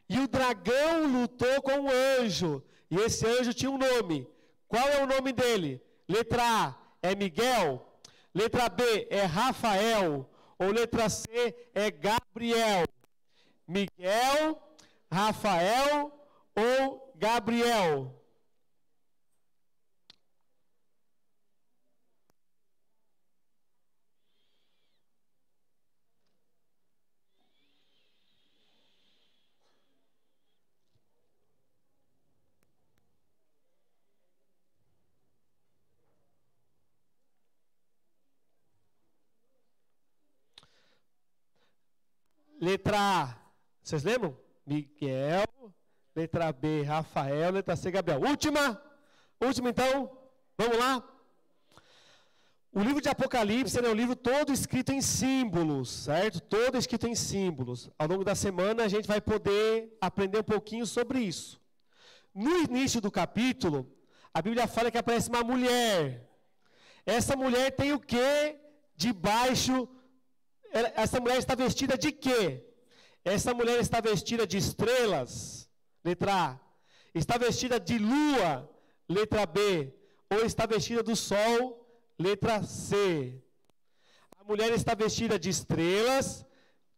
E o dragão lutou com um anjo. E esse anjo tinha um nome. Qual é o nome dele? Letra A é Miguel. Letra B é Rafael. Ou letra C é Gabriel. Miguel, Rafael ou Gabriel? Letra A, vocês lembram? Miguel. Letra B, Rafael. Letra C, Gabriel. Última então. Vamos lá. O livro de Apocalipse é um livro todo escrito em símbolos, certo? Todo escrito em símbolos. Ao longo da semana a gente vai poder aprender um pouquinho sobre isso. No início do capítulo, a Bíblia fala que aparece uma mulher. Essa mulher tem o quê? Debaixo. Essa mulher está vestida de quê? Essa mulher está vestida de estrelas, letra A. Está vestida de lua, letra B. Ou está vestida do sol, letra C. A mulher está vestida de estrelas,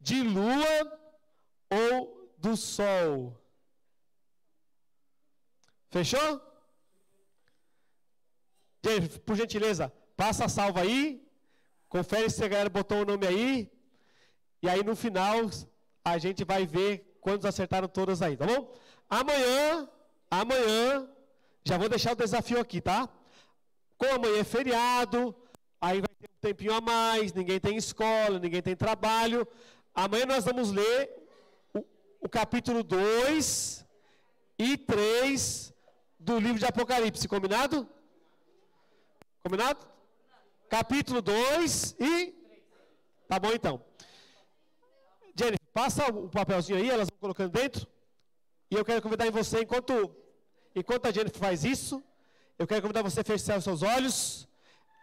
de lua ou do sol. Fechou? Gente, por gentileza, passa a salva aí. Confere se a galera botou o nome aí. E aí no final a gente vai ver quantos acertaram todas aí, tá bom? Amanhã, já vou deixar o desafio aqui, tá? Como amanhã é feriado, aí vai ter um tempinho a mais, ninguém tem escola, ninguém tem trabalho. Amanhã nós vamos ler o capítulo 2 e 3 do livro de Apocalipse, combinado? Combinado? Capítulo 2 e... Tá bom, então. Jennifer, passa o papelzinho aí, elas vão colocando dentro. E eu quero convidar você, enquanto a Jennifer faz isso, eu quero convidar você a fechar os seus olhos.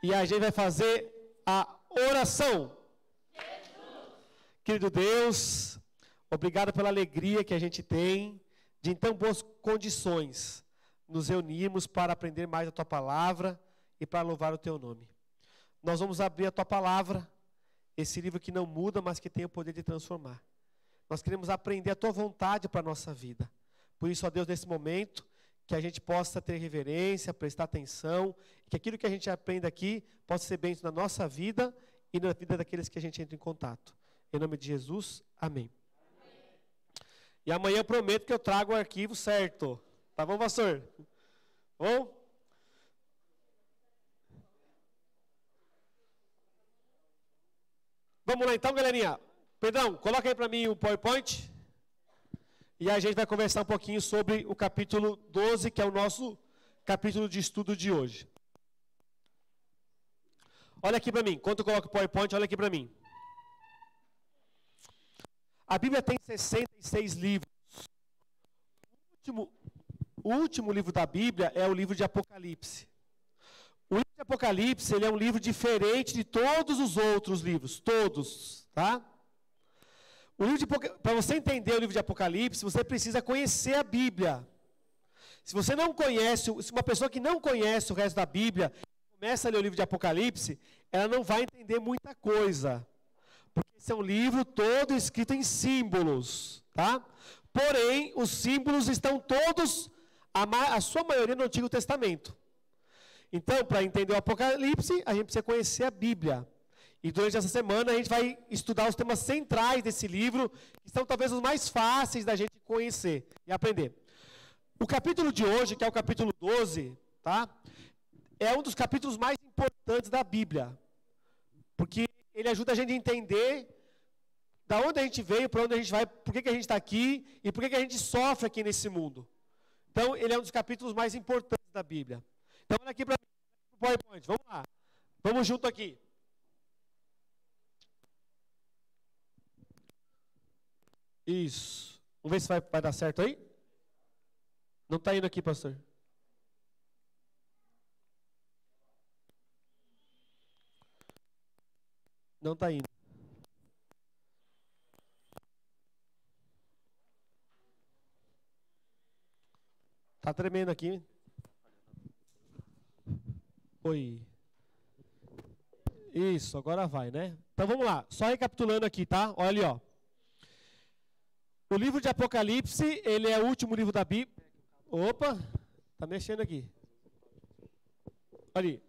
E a gente vai fazer a oração. Querido Deus, obrigado pela alegria que a gente tem de, em tão boas condições, nos reunirmos para aprender mais a Tua Palavra e para louvar o Teu nome. Nós vamos abrir a Tua Palavra, esse livro que não muda, mas que tem o poder de transformar. Nós queremos aprender a Tua vontade para a nossa vida. Por isso, ó Deus, nesse momento, que a gente possa ter reverência, prestar atenção, que aquilo que a gente aprende aqui possa ser bênção na nossa vida e na vida daqueles que a gente entra em contato. Em nome de Jesus, amém. E amanhã eu prometo que eu trago o arquivo certo. Tá bom, pastor? Bom? Vamos lá então, galerinha. Pedrão, coloca aí para mim o PowerPoint. E a gente vai conversar um pouquinho sobre o capítulo 12, que é o nosso capítulo de estudo de hoje. Olha aqui para mim. Enquanto eu coloco o PowerPoint, olha aqui para mim. A Bíblia tem 66 livros. O último livro da Bíblia é o livro de Apocalipse. O livro de Apocalipse, ele é um livro diferente de todos os outros livros, todos, tá? Para você entender o livro de Apocalipse, você precisa conhecer a Bíblia. Se você não conhece, se uma pessoa que não conhece o resto da Bíblia começa a ler o livro de Apocalipse, ela não vai entender muita coisa. Porque esse é um livro todo escrito em símbolos, tá? Porém, os símbolos estão todos, a sua maioria, no Antigo Testamento. Então, para entender o Apocalipse, a gente precisa conhecer a Bíblia. E durante essa semana a gente vai estudar os temas centrais desse livro, que são talvez os mais fáceis da gente conhecer e aprender. O capítulo de hoje, que é o capítulo 12, tá? É um dos capítulos mais importantes da Bíblia. Porque ele ajuda a gente a entender da onde a gente veio, para onde a gente vai, por que a gente está aqui e por que a gente sofre aqui nesse mundo. Então, ele é um dos capítulos mais importantes da Bíblia. Então, olha aqui para o PowerPoint, vamos lá. Vamos junto aqui. Isso. Vamos ver se vai dar certo aí. Não está indo aqui, pastor. Não está indo. Está tremendo aqui. Oi. Isso, agora vai, né? Então vamos lá. Só recapitulando aqui, tá? Olha ali, ó. O livro de Apocalipse, ele é o último livro da Bíblia. Opa, tá mexendo aqui. Olha ali.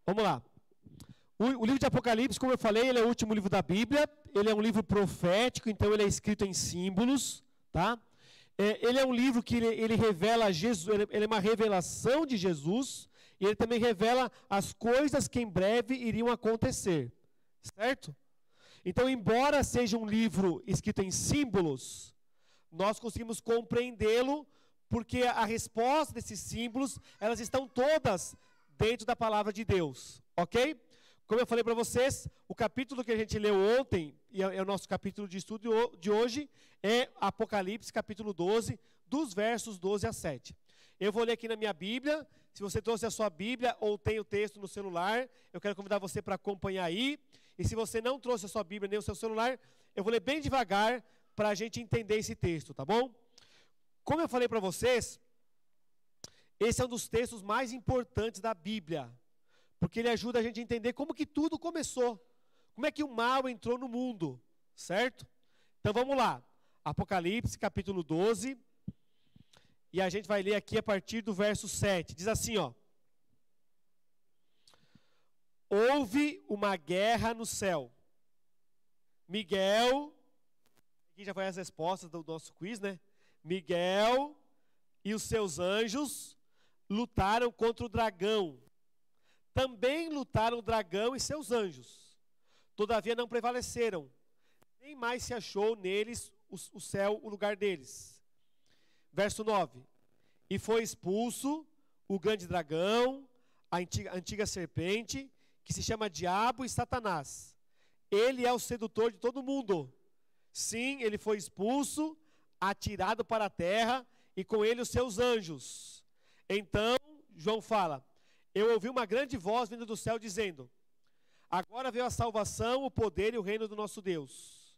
Vamos lá. O livro de Apocalipse, como eu falei, ele é o último livro da Bíblia. Ele é um livro profético, então ele é escrito em símbolos, tá? Ele é um livro que ele revela Jesus, ele é uma revelação de Jesus, e ele também revela as coisas que em breve iriam acontecer, certo? Então, embora seja um livro escrito em símbolos, nós conseguimos compreendê-lo, porque a resposta desses símbolos, elas estão todas dentro da palavra de Deus, ok? Como eu falei para vocês, o capítulo que a gente leu ontem, e é o nosso capítulo de estudo de hoje, é Apocalipse, capítulo 12, dos versos 12 a 7. Eu vou ler aqui na minha Bíblia. Se você trouxe a sua Bíblia ou tem o texto no celular, eu quero convidar você para acompanhar aí. E se você não trouxe a sua Bíblia nem o seu celular, eu vou ler bem devagar para a gente entender esse texto, tá bom? Como eu falei para vocês, esse é um dos textos mais importantes da Bíblia, porque ele ajuda a gente a entender como que tudo começou, como é que o mal entrou no mundo, certo? Então vamos lá, Apocalipse capítulo 12, e a gente vai ler aqui a partir do verso 7, diz assim, ó. Houve uma guerra no céu. Miguel, aqui já vai as respostas do nosso quiz, né? Miguel e os seus anjos lutaram contra o dragão. Também lutaram o dragão e seus anjos. Todavia não prevaleceram. Nem mais se achou neles o céu, o lugar deles. Verso 9. E foi expulso o grande dragão, a antiga serpente, que se chama Diabo e Satanás. Ele é o sedutor de todo mundo. Sim, ele foi expulso, atirado para a terra, e com ele os seus anjos. Então, João fala, eu ouvi uma grande voz vindo do céu dizendo, agora veio a salvação, o poder e o reino do nosso Deus,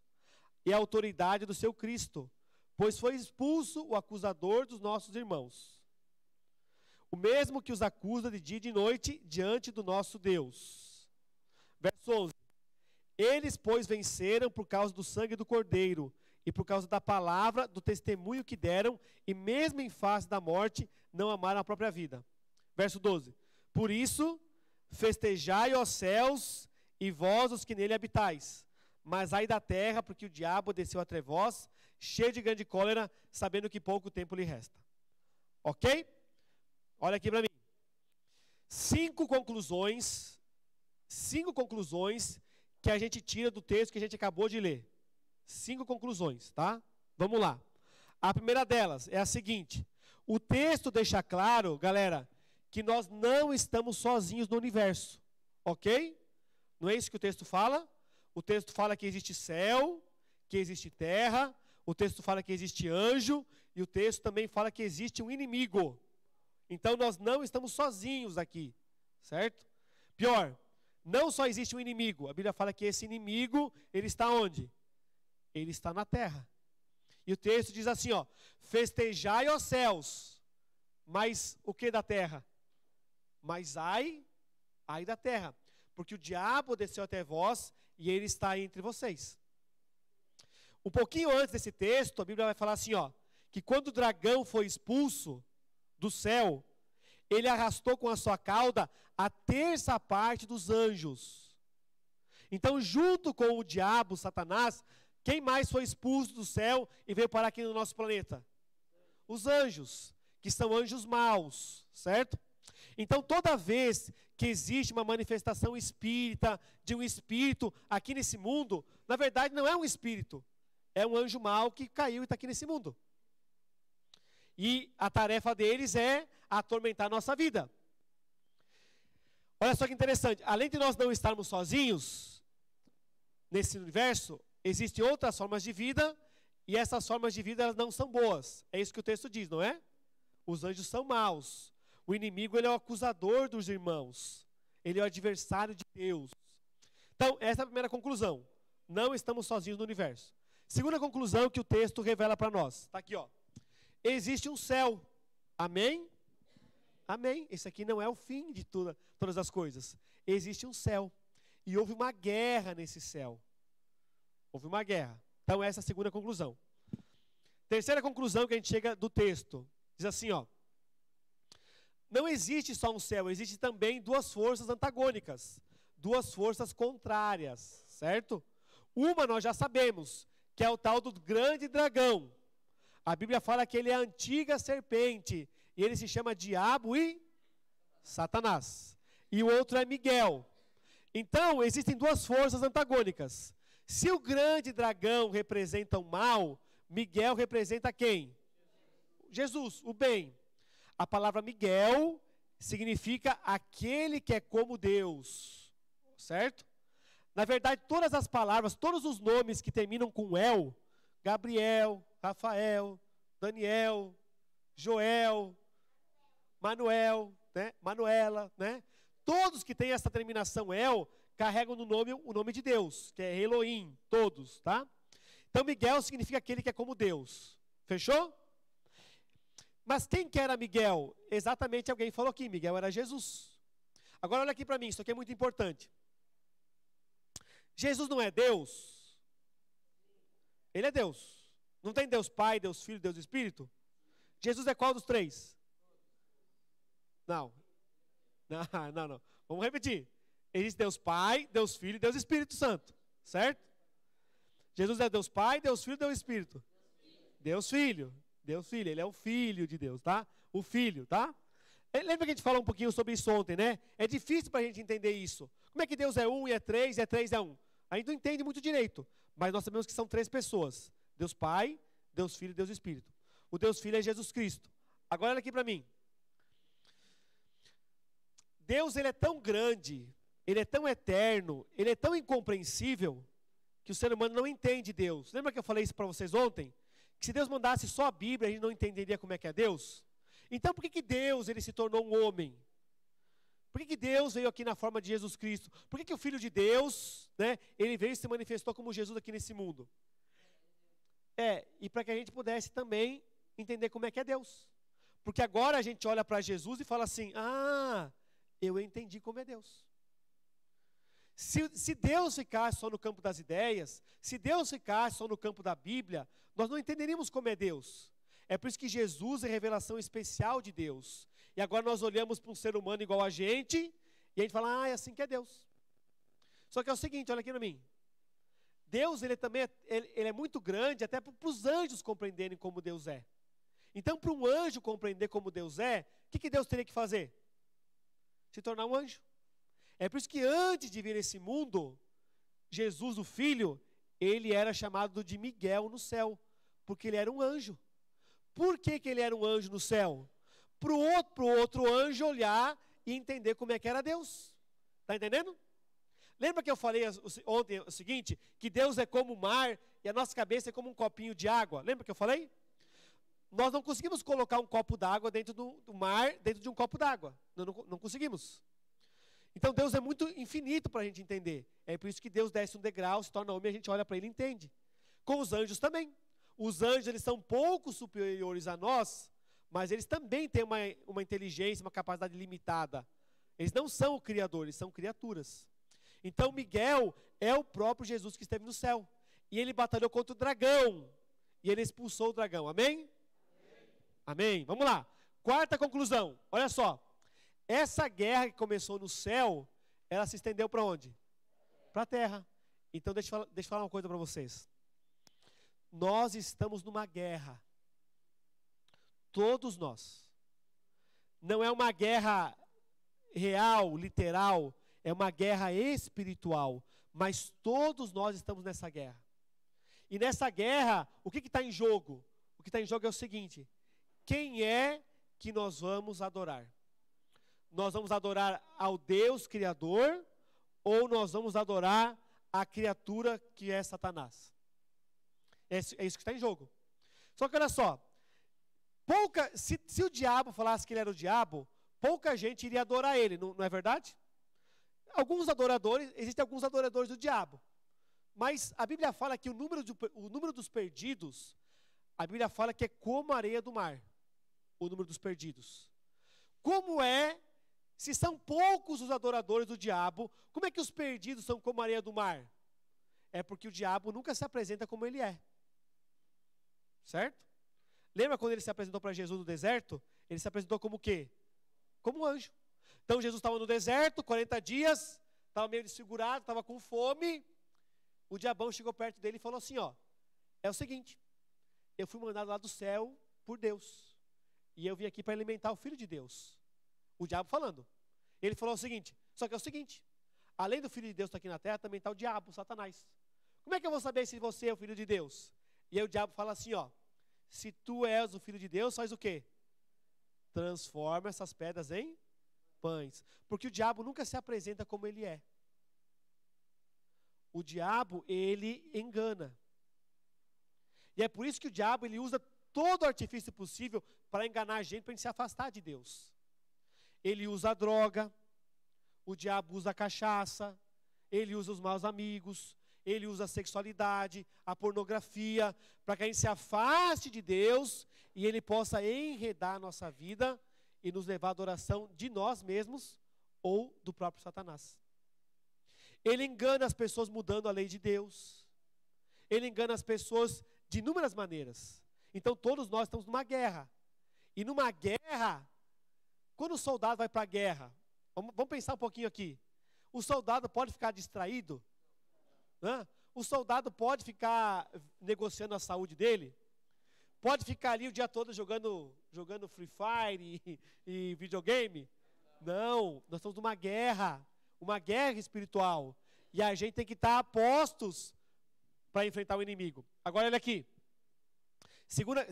e a autoridade do seu Cristo, pois foi expulso o acusador dos nossos irmãos, o mesmo que os acusa de dia e de noite diante do nosso Deus. Verso 11. Eles, pois, venceram por causa do sangue do Cordeiro e por causa da palavra, do testemunho que deram, e mesmo em face da morte, não amaram a própria vida. Verso 12. Por isso, festejai, ó céus, e vós os que nele habitais. Mas ai da terra, porque o diabo desceu até vós, cheio de grande cólera, sabendo que pouco tempo lhe resta. Ok? Olha aqui para mim. 5 conclusões que a gente tira do texto que a gente acabou de ler. 5 conclusões, tá? Vamos lá. A primeira delas é a seguinte. O texto deixa claro, galera, que nós não estamos sozinhos no universo. Ok? Não é isso que o texto fala? O texto fala que existe céu, que existe terra, o texto fala que existe anjo, e o texto também fala que existe um inimigo. Então nós não estamos sozinhos aqui, certo? Pior, não só existe um inimigo, a Bíblia fala que esse inimigo, ele está onde? Ele está na terra. E o texto diz assim, ó, festejai, ó céus, mas o que da terra? Mas ai da terra, porque o diabo desceu até vós e ele está entre vocês. Um pouquinho antes desse texto, a Bíblia vai falar assim, ó, que quando o dragão foi expulso do céu, ele arrastou com a sua cauda a terça parte dos anjos. Então, junto com o diabo, Satanás, quem mais foi expulso do céu e veio parar aqui no nosso planeta? Os anjos, que são anjos maus, certo? Então, toda vez que existe uma manifestação espírita, de um espírito aqui nesse mundo, na verdade não é um espírito, é um anjo mau que caiu e está aqui nesse mundo. E a tarefa deles é atormentar a nossa vida. Olha só que interessante, além de nós não estarmos sozinhos nesse universo, existem outras formas de vida, e essas formas de vida elas não são boas. É isso que o texto diz, não é? Os anjos são maus. O inimigo, ele é o acusador dos irmãos. Ele é o adversário de Deus. Então, essa é a primeira conclusão. Não estamos sozinhos no universo. Segunda conclusão que o texto revela para nós. Está aqui, ó. Existe um céu. Amém? Amém. Esse aqui não é o fim de todas as coisas. Existe um céu. E houve uma guerra nesse céu. Houve uma guerra. Então, essa é a segunda conclusão. Terceira conclusão que a gente chega do texto. Diz assim, ó. Não existe só um céu, existe também duas forças antagônicas. Duas forças contrárias, certo? Uma nós já sabemos, que é o tal do grande dragão. A Bíblia fala que ele é a antiga serpente. E ele se chama Diabo e Satanás. E o outro é Miguel. Então, existem duas forças antagônicas. Se o grande dragão representa o mal, Miguel representa quem? Jesus, o bem. A palavra Miguel significa aquele que é como Deus. Certo? Na verdade, todas as palavras, todos os nomes que terminam com El, Gabriel, Rafael, Daniel, Joel, Manuel, né? Manuela, né? Todos que têm essa terminação El, carregam no nome o nome de Deus, que é Elohim, todos, tá? Então Miguel significa aquele que é como Deus. Fechou? Mas quem que era Miguel? Exatamente alguém falou aqui, Miguel era Jesus. Agora olha aqui para mim, isso aqui é muito importante. Jesus não é Deus? Ele é Deus. Não tem Deus Pai, Deus Filho, Deus Espírito? Jesus é qual dos três? Não. Não. Vamos repetir. Existe Deus Pai, Deus Filho e Deus Espírito Santo. Certo? Jesus é Deus Pai, Deus Filho e Deus Espírito. Deus Filho. Deus Filho. Ele é o Filho de Deus, tá? O Filho, tá? Lembra que a gente falou um pouquinho sobre isso ontem, né? É difícil para a gente entender isso. Como é que Deus é um e é três é um? A gente não entende muito direito. Mas nós sabemos que são três pessoas. Deus Pai, Deus Filho e Deus Espírito. O Deus Filho é Jesus Cristo. Agora olha aqui para mim. Deus, ele é tão grande, ele é tão eterno, ele é tão incompreensível, que o ser humano não entende Deus. Lembra que eu falei isso para vocês ontem? Que se Deus mandasse só a Bíblia, a gente não entenderia como é que é Deus? Então por que Deus ele se tornou um homem? Por que Deus veio aqui na forma de Jesus Cristo? Por que o Filho de Deus, né, ele veio e se manifestou como Jesus aqui nesse mundo? E para que a gente pudesse também entender como é que é Deus. Porque agora a gente olha para Jesus e fala assim, eu entendi como é Deus. Se Deus ficasse só no campo das ideias, se Deus ficasse só no campo da Bíblia, nós não entenderíamos como é Deus. É por isso que Jesus é revelação especial de Deus. E agora nós olhamos para um ser humano igual a gente, e a gente fala, é assim que é Deus. Só que é o seguinte, olha aqui para mim. Deus, ele também ele é muito grande, até para os anjos compreenderem como Deus é. Então, para um anjo compreender como Deus é, o que Deus teria que fazer? Se tornar um anjo. É por isso que antes de vir esse mundo, Jesus, o Filho, ele era chamado de Miguel no céu, porque ele era um anjo. Por que ele era um anjo no céu? Para o outro anjo olhar e entender como é que era Deus. Está entendendo? Lembra que eu falei ontem o seguinte, que Deus é como o mar e a nossa cabeça é como um copinho de água? Lembra que eu falei? Nós não conseguimos colocar um copo d'água dentro do mar, dentro de um copo d'água. Não conseguimos. Então Deus é muito infinito para a gente entender. É por isso que Deus desce um degrau, se torna homem, a gente olha para ele e entende. Com os anjos também. Os anjos, eles são pouco superiores a nós, mas eles também têm uma inteligência, uma capacidade limitada. Eles não são o Criador, eles são criaturas. Então Miguel é o próprio Jesus que esteve no céu. E ele batalhou contra o dragão. E ele expulsou o dragão. Amém? Amém? Vamos lá. Quarta conclusão. Olha só. Essa guerra que começou no céu, ela se estendeu para onde? Para a terra. Então, deixa eu falar uma coisa para vocês. Nós estamos numa guerra. Todos nós. Não é uma guerra real, literal. É uma guerra espiritual. Mas todos nós estamos nessa guerra. E nessa guerra, o que está em jogo? O que está em jogo é o seguinte. Quem é que nós vamos adorar? Nós vamos adorar ao Deus Criador ou nós vamos adorar a criatura que é Satanás? É isso que está em jogo. Só que olha só, se o diabo falasse que ele era o diabo, pouca gente iria adorar ele, não é verdade? Existem alguns adoradores do diabo. Mas a Bíblia fala que o número dos perdidos, a Bíblia fala que é como a areia do mar, o número dos perdidos. Se são poucos os adoradores do diabo, como é que os perdidos são como a areia do mar? É porque o diabo nunca se apresenta como ele é. Certo? Lembra quando ele se apresentou para Jesus no deserto? Ele se apresentou como o quê? Como um anjo. Então Jesus estava no deserto, 40 dias, estava meio desfigurado, estava com fome. O diabão chegou perto dele e falou assim, ó, é o seguinte, eu fui mandado lá do céu por Deus. E eu vim aqui para alimentar o Filho de Deus. O diabo falando. Ele falou o seguinte, só que é o seguinte, além do Filho de Deus estar aqui na terra, também está o diabo, Satanás. Como é que eu vou saber se você é o Filho de Deus? E aí o diabo fala assim, ó, se tu és o Filho de Deus, faz o quê? Transforma essas pedras em pães. Porque o diabo nunca se apresenta como ele é. O diabo, ele engana. E é por isso que o diabo, ele usa todo o artifício possível para enganar a gente, para a gente se afastar de Deus. Ele usa a droga, o diabo usa a cachaça, ele usa os maus amigos, ele usa a sexualidade, a pornografia, para que a gente se afaste de Deus e ele possa enredar a nossa vida e nos levar à adoração de nós mesmos ou do próprio Satanás. Ele engana as pessoas mudando a lei de Deus. Ele engana as pessoas de inúmeras maneiras. Então todos nós estamos numa guerra. E numa guerra, quando o soldado vai para a guerra, vamos pensar um pouquinho aqui. O soldado pode ficar distraído? O soldado pode ficar negociando a saúde dele? Pode ficar ali o dia todo jogando Free Fire e videogame? Não, nós estamos numa guerra espiritual. E a gente tem que estar apostos para enfrentar o inimigo. Agora olha aqui.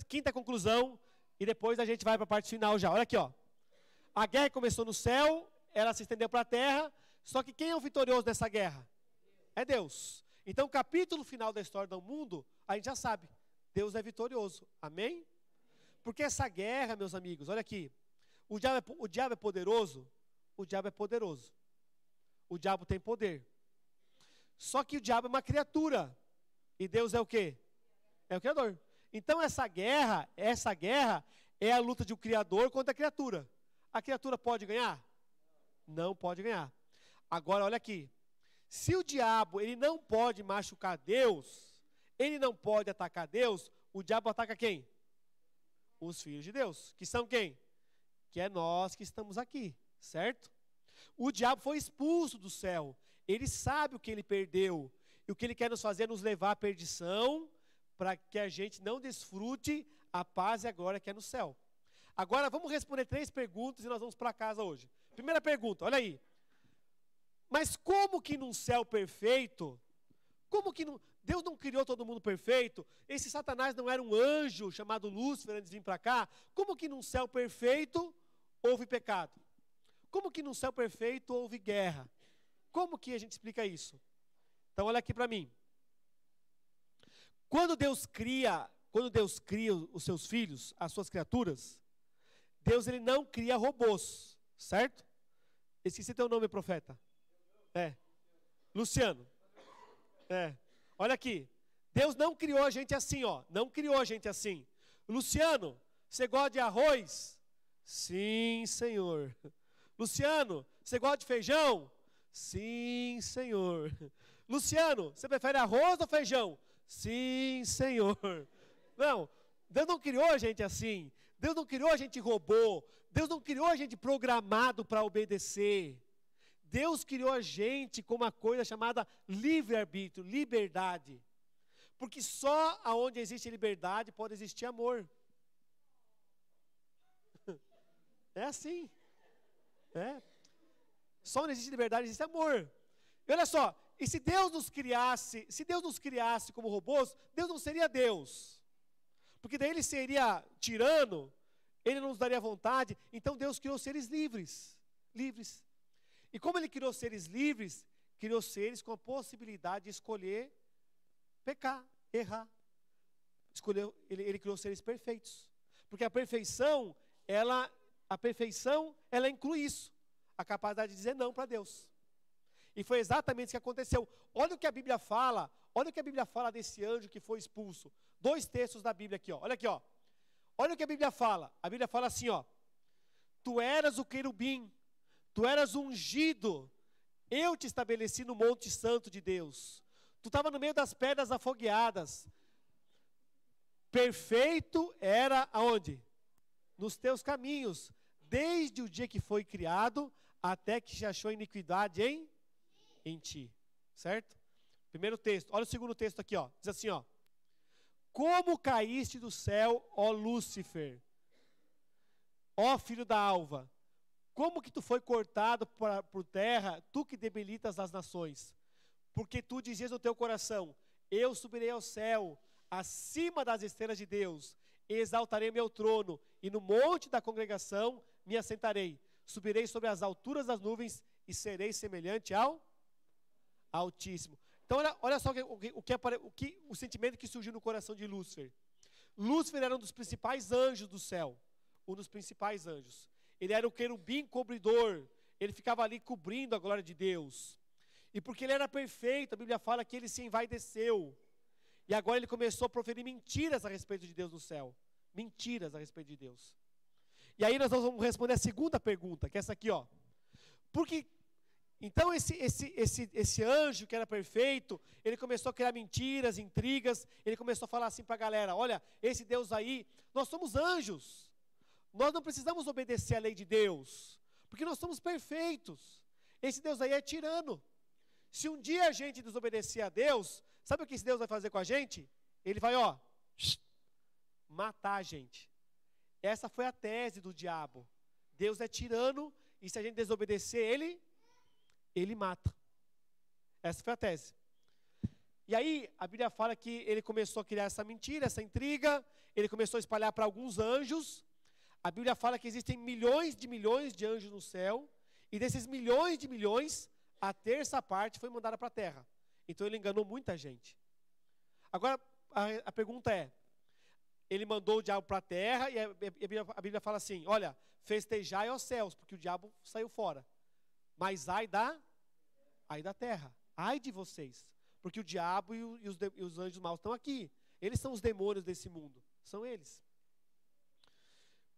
Quinta conclusão, e depois a gente vai para a parte final já. Olha aqui, ó. A guerra começou no céu, ela se estendeu para a terra, só que quem é o vitorioso dessa guerra? É Deus. Então o capítulo final da história do mundo, a gente já sabe. Deus é vitorioso. Amém? Porque essa guerra, meus amigos, olha aqui. O diabo é poderoso? O diabo é poderoso. O diabo tem poder. Só que o diabo é uma criatura. E Deus é o quê? É o Criador. Então essa guerra é a luta de um Criador contra a criatura. A criatura pode ganhar? Não pode ganhar. Agora olha aqui. Se o diabo ele não pode machucar Deus, ele não pode atacar Deus, o diabo ataca quem? Os filhos de Deus. Que são quem? Que é nós que estamos aqui, certo? O diabo foi expulso do céu. Ele sabe o que ele perdeu. E o que ele quer nos fazer é nos levar à perdição, para que a gente não desfrute a paz e a glória que é no céu. Agora vamos responder 3 perguntas e nós vamos para casa hoje. Primeira pergunta, olha aí. Mas como que num céu perfeito, Deus não criou todo mundo perfeito? Esse Satanás não era um anjo chamado Lúcifer antes de vir para cá? Como que num céu perfeito houve pecado? Como que num céu perfeito houve guerra? Como que a gente explica isso? Então olha aqui para mim. Quando Deus cria os seus filhos, as suas criaturas, Deus ele não cria robôs, certo? Esqueci teu nome, profeta. Luciano. Olha aqui. Deus não criou a gente assim, ó. Não criou a gente assim. Luciano, você gosta de arroz? Sim, Senhor. Luciano, você gosta de feijão? Sim, Senhor. Luciano, você prefere arroz ou feijão? Sim, Senhor. Não, Deus não criou a gente assim. Deus não criou a gente robô. Deus não criou a gente programado para obedecer. Deus criou a gente com uma coisa chamada livre-arbítrio, liberdade. Porque só aonde existe liberdade pode existir amor. É assim. É. Só onde existe liberdade existe amor. E olha só, e se Deus nos criasse como robôs, Deus não seria Deus. Porque daí ele seria tirano, ele não nos daria vontade. Então Deus criou seres livres. Livres. E como ele criou seres livres, criou seres com a possibilidade de escolher pecar, errar. Ele criou seres perfeitos. Porque a perfeição, ela inclui isso. A capacidade de dizer não para Deus. E foi exatamente isso que aconteceu. Olha o que a Bíblia fala. Olha o que a Bíblia fala desse anjo que foi expulso. 2 textos da Bíblia aqui, ó. Olha aqui, ó. Olha o que a Bíblia fala. A Bíblia fala assim, ó. Tu eras o querubim, tu eras ungido. Eu te estabeleci no monte santo de Deus. Tu estava no meio das pedras afogueadas. Perfeito era aonde? Nos teus caminhos. Desde o dia que foi criado, até que se achou iniquidade em ti. Certo? Primeiro texto. Olha o segundo texto aqui, ó. Diz assim, ó. Como caíste do céu, ó Lúcifer, ó filho da alva, como que tu foi cortado por terra, tu que debilitas as nações? Porque tu dizias no teu coração, eu subirei ao céu, acima das estrelas de Deus, e exaltarei meu trono, e no monte da congregação me assentarei. Subirei sobre as alturas das nuvens, e serei semelhante ao Altíssimo. Então, olha só o sentimento que surgiu no coração de Lúcifer. Lúcifer era um dos principais anjos do céu. Um dos principais anjos. Ele era o querubim cobridor. Ele ficava ali cobrindo a glória de Deus. E porque ele era perfeito, a Bíblia fala que ele se envaideceu. E agora ele começou a proferir mentiras a respeito de Deus no céu. Mentiras a respeito de Deus. E aí nós vamos responder a segunda pergunta, que é essa aqui, ó. Porque... Então esse anjo que era perfeito, ele começou a criar mentiras, intrigas, ele começou a falar assim para a galera, olha, esse Deus aí, nós somos anjos, nós não precisamos obedecer à lei de Deus, porque nós somos perfeitos, esse Deus aí é tirano. Se um dia a gente desobedecer a Deus, sabe o que esse Deus vai fazer com a gente? Ele vai, ó, matar a gente. Essa foi a tese do diabo. Deus é tirano, e se a gente desobedecer ele mata. Essa foi a tese. E aí, a Bíblia fala que ele começou a criar essa mentira, essa intriga, ele começou a espalhar para alguns anjos. A Bíblia fala que existem milhões de anjos no céu, e desses milhões de milhões, a terça parte foi mandada para a terra. Então ele enganou muita gente. Agora, a pergunta é, ele mandou o diabo para a terra, e a Bíblia fala assim, olha, festejai aos céus, porque o diabo saiu fora. Mas ai da terra, ai de vocês, porque o diabo e os anjos maus estão aqui. Eles são os demônios desse mundo, são eles.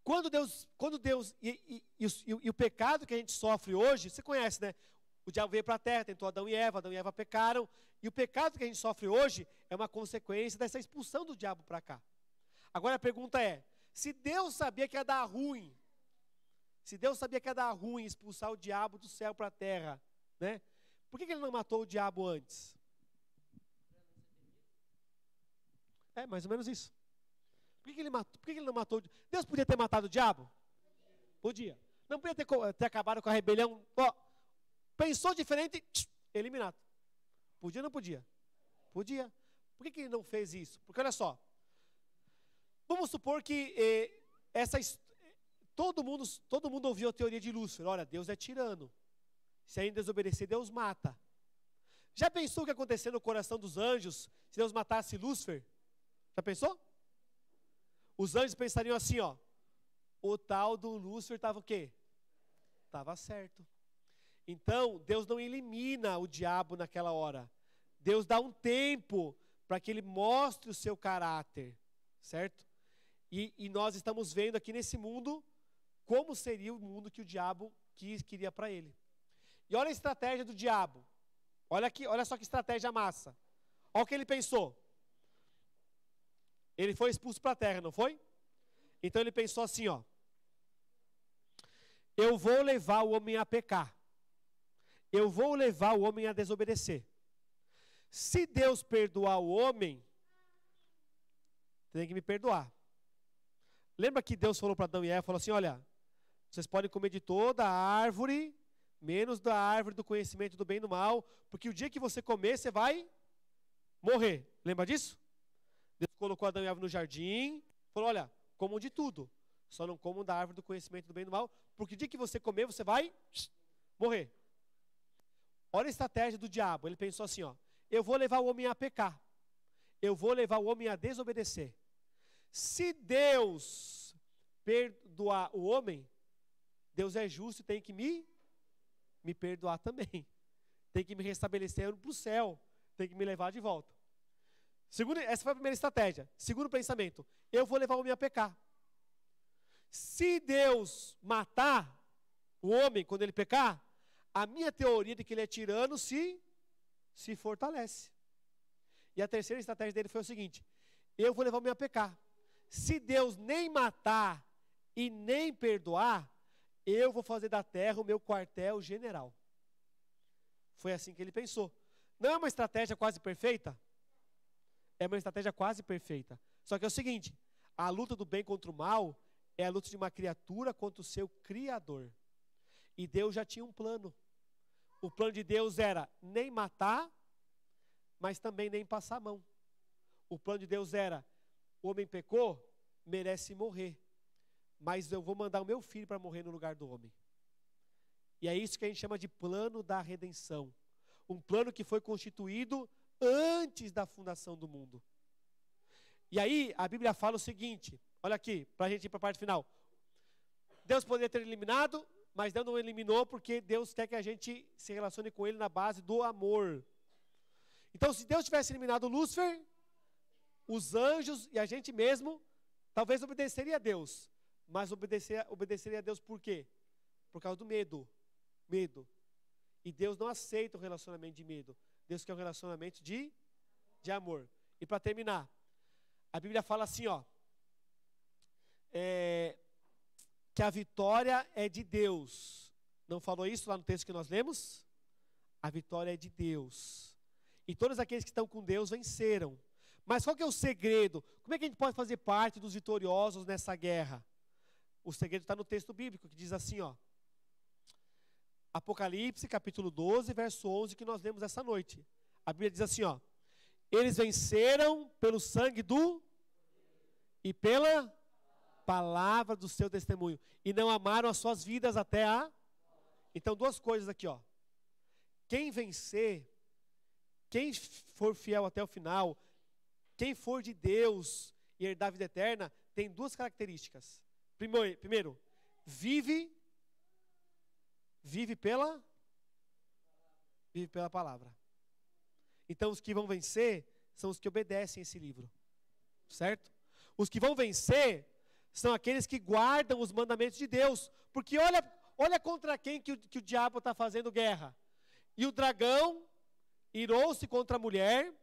Quando Deus e o pecado que a gente sofre hoje, você conhece, né? O diabo veio para a terra, tentou Adão e Eva pecaram, e o pecado que a gente sofre hoje é uma consequência dessa expulsão do diabo para cá. Agora a pergunta é, se Deus sabia que ia dar ruim, expulsar o diabo do céu para a terra, né? Por que ele não matou o diabo antes? É, mais ou menos isso. Por que ele não matou? Deus podia ter matado o diabo? Podia. Não podia ter acabado com a rebelião? Ó, pensou diferente, eliminado. Podia ou não podia? Podia. Por que ele não fez isso? Porque olha só, vamos supor que todo mundo ouviu a teoria de Lúcifer. Olha, Deus é tirano. Se a gente desobedecer, Deus mata. Já pensou o que ia acontecer no coração dos anjos se Deus matasse Lúcifer? Já pensou? Os anjos pensariam assim, ó. O tal do Lúcifer estava o quê? Estava certo. Então, Deus não elimina o diabo naquela hora. Deus dá um tempo para que ele mostre o seu caráter. Certo? E nós estamos vendo aqui nesse mundo como seria o mundo que o diabo queria para ele. E olha a estratégia do diabo. Olha só que estratégia massa. Olha o que ele pensou. Ele foi expulso para a terra, não foi? Então ele pensou assim, ó. Eu vou levar o homem a pecar. Eu vou levar o homem a desobedecer. Se Deus perdoar o homem, tem que me perdoar. Lembra que Deus falou para Adão e Eva, falou assim, olha, vocês podem comer de toda a árvore, menos da árvore do conhecimento do bem e do mal, porque o dia que você comer, você vai morrer. Lembra disso? Deus colocou Adão e Eva no jardim, falou, olha, comam de tudo, só não comam da árvore do conhecimento do bem e do mal, porque o dia que você comer, você vai morrer. Olha a estratégia do diabo, ele pensou assim, ó, eu vou levar o homem a pecar, eu vou levar o homem a desobedecer. Se Deus perdoar o homem, Deus é justo e tem que me perdoar também. Tem que me restabelecer para o céu, tem que me levar de volta. Essa foi a primeira estratégia. Segundo pensamento, eu vou levar o homem a pecar. Se Deus matar o homem quando ele pecar, a minha teoria de que ele é tirano se fortalece. E a terceira estratégia dele foi o seguinte, eu vou levar o homem a pecar. Se Deus nem matar e nem perdoar, eu vou fazer da terra o meu quartel general. Foi assim que ele pensou. Não é uma estratégia quase perfeita? É uma estratégia quase perfeita. Só que é o seguinte, a luta do bem contra o mal é a luta de uma criatura contra o seu Criador. E Deus já tinha um plano. O plano de Deus era nem matar, mas também nem passar a mão. O plano de Deus era, o homem pecou, merece morrer. Mas eu vou mandar o meu filho para morrer no lugar do homem. E é isso que a gente chama de plano da redenção. Um plano que foi constituído antes da fundação do mundo. E aí a Bíblia fala o seguinte, olha aqui, para a gente ir para a parte final. Deus poderia ter eliminado, mas Deus não eliminou porque Deus quer que a gente se relacione com Ele na base do amor. Então se Deus tivesse eliminado Lúcifer, os anjos e a gente mesmo, talvez obedeceria a Deus. Mas obedeceria a Deus por quê? Por causa do medo. Medo. E Deus não aceita um relacionamento de medo. Deus quer um relacionamento de amor. E para terminar, a Bíblia fala assim, ó, que a vitória é de Deus. Não falou isso lá no texto que nós lemos? A vitória é de Deus. E todos aqueles que estão com Deus venceram. Mas qual que é o segredo? Como é que a gente pode fazer parte dos vitoriosos nessa guerra? O segredo está no texto bíblico, que diz assim, ó. Apocalipse, capítulo 12, verso 11, que nós lemos essa noite. A Bíblia diz assim, ó. Eles venceram pelo sangue e pela palavra do seu testemunho. E não amaram as suas vidas até a... Então, duas coisas aqui, ó. Quem vencer, quem for fiel até o final, quem for de Deus e herdar a vida eterna, tem duas características. Primeiro, vive pela palavra. Então os que vão vencer são os que obedecem esse livro. Certo? Os que vão vencer são aqueles que guardam os mandamentos de Deus. Porque olha contra quem que o diabo está fazendo guerra. E o dragão irou-se contra a mulher.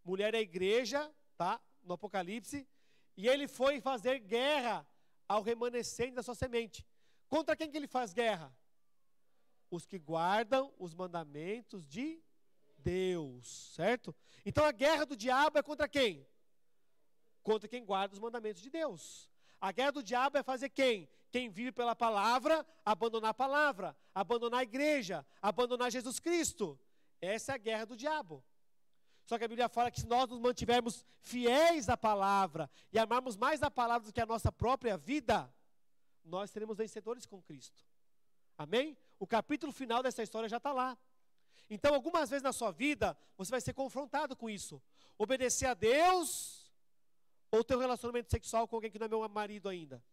Mulher é a igreja, tá? No Apocalipse. E ele foi fazer guerra ao remanescente da sua semente. Contra quem que ele faz guerra? Os que guardam os mandamentos de Deus, certo? Então a guerra do diabo é contra quem? Contra quem guarda os mandamentos de Deus. A guerra do diabo é fazer quem? Quem vive pela palavra, abandonar a palavra, abandonar a igreja, abandonar Jesus Cristo. Essa é a guerra do diabo. Só que a Bíblia fala que se nós nos mantivermos fiéis à palavra e amarmos mais a palavra do que a nossa própria vida, nós seremos vencedores com Cristo. Amém? O capítulo final dessa história já está lá. Então, algumas vezes na sua vida, você vai ser confrontado com isso. Obedecer a Deus ou ter um relacionamento sexual com alguém que não é meu marido ainda,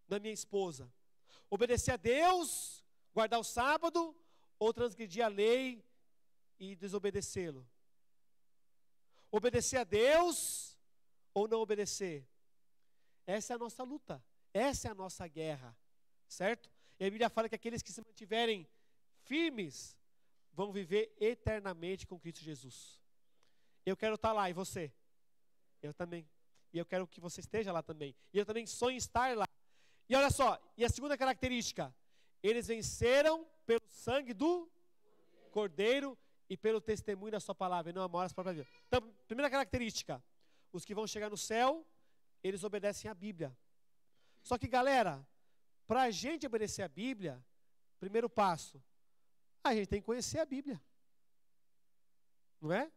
não é minha esposa. Obedecer a Deus, guardar o sábado ou transgredir a lei e desobedecê-lo. Obedecer a Deus ou não obedecer. Essa é a nossa luta. Essa é a nossa guerra. Certo? E a Bíblia fala que aqueles que se mantiverem firmes vão viver eternamente com Cristo Jesus. Eu quero estar lá, e você? Eu também. E eu quero que você esteja lá também. E eu também sonho estar lá. E olha só, e a segunda característica, eles venceram pelo sangue do Cordeiro e pelo testemunho da sua palavra, e não amaram as próprias vidas. Então, primeira característica, os que vão chegar no céu, eles obedecem a Bíblia. Só que, galera, para a gente obedecer a Bíblia, primeiro passo, a gente tem que conhecer a Bíblia. Não é?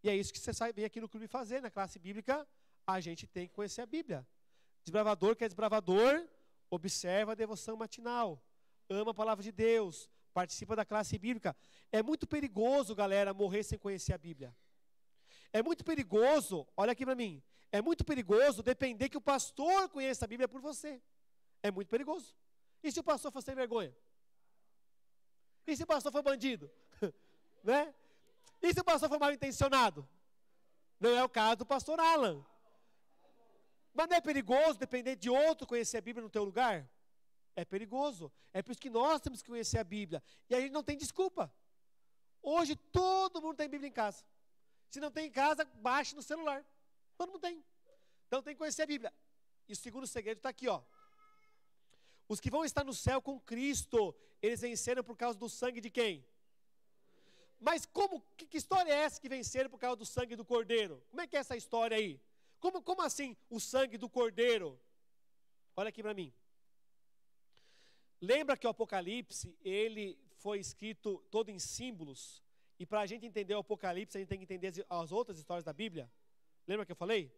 E é isso que você vem aqui no clube fazer, na classe bíblica, a gente tem que conhecer a Bíblia. Desbravador que é desbravador, observa a devoção matinal, ama a palavra de Deus, participa da classe bíblica. É muito perigoso, galera, morrer sem conhecer a Bíblia. É muito perigoso, olha aqui para mim, é muito perigoso depender que o pastor conheça a Bíblia por você. É muito perigoso. E se o pastor for sem vergonha? E se o pastor for bandido? Né? E se o pastor for mal intencionado? Não é o caso do pastor Alan. Mas não é perigoso depender de outro conhecer a Bíblia no teu lugar? É perigoso. É por isso que nós temos que conhecer a Bíblia. E a gente não tem desculpa. Hoje todo mundo tem Bíblia em casa. Se não tem em casa, baixe no celular. Todo mundo tem. Então tem que conhecer a Bíblia. E o segundo segredo está aqui, ó. Os que vão estar no céu com Cristo, eles venceram por causa do sangue de quem? Mas que história é essa que venceram por causa do sangue do Cordeiro? Como é que é essa história aí? Como assim o sangue do Cordeiro? Olha aqui para mim. Lembra que o Apocalipse, ele foi escrito todo em símbolos? E para a gente entender o Apocalipse, a gente tem que entender as outras histórias da Bíblia. Lembra que eu falei?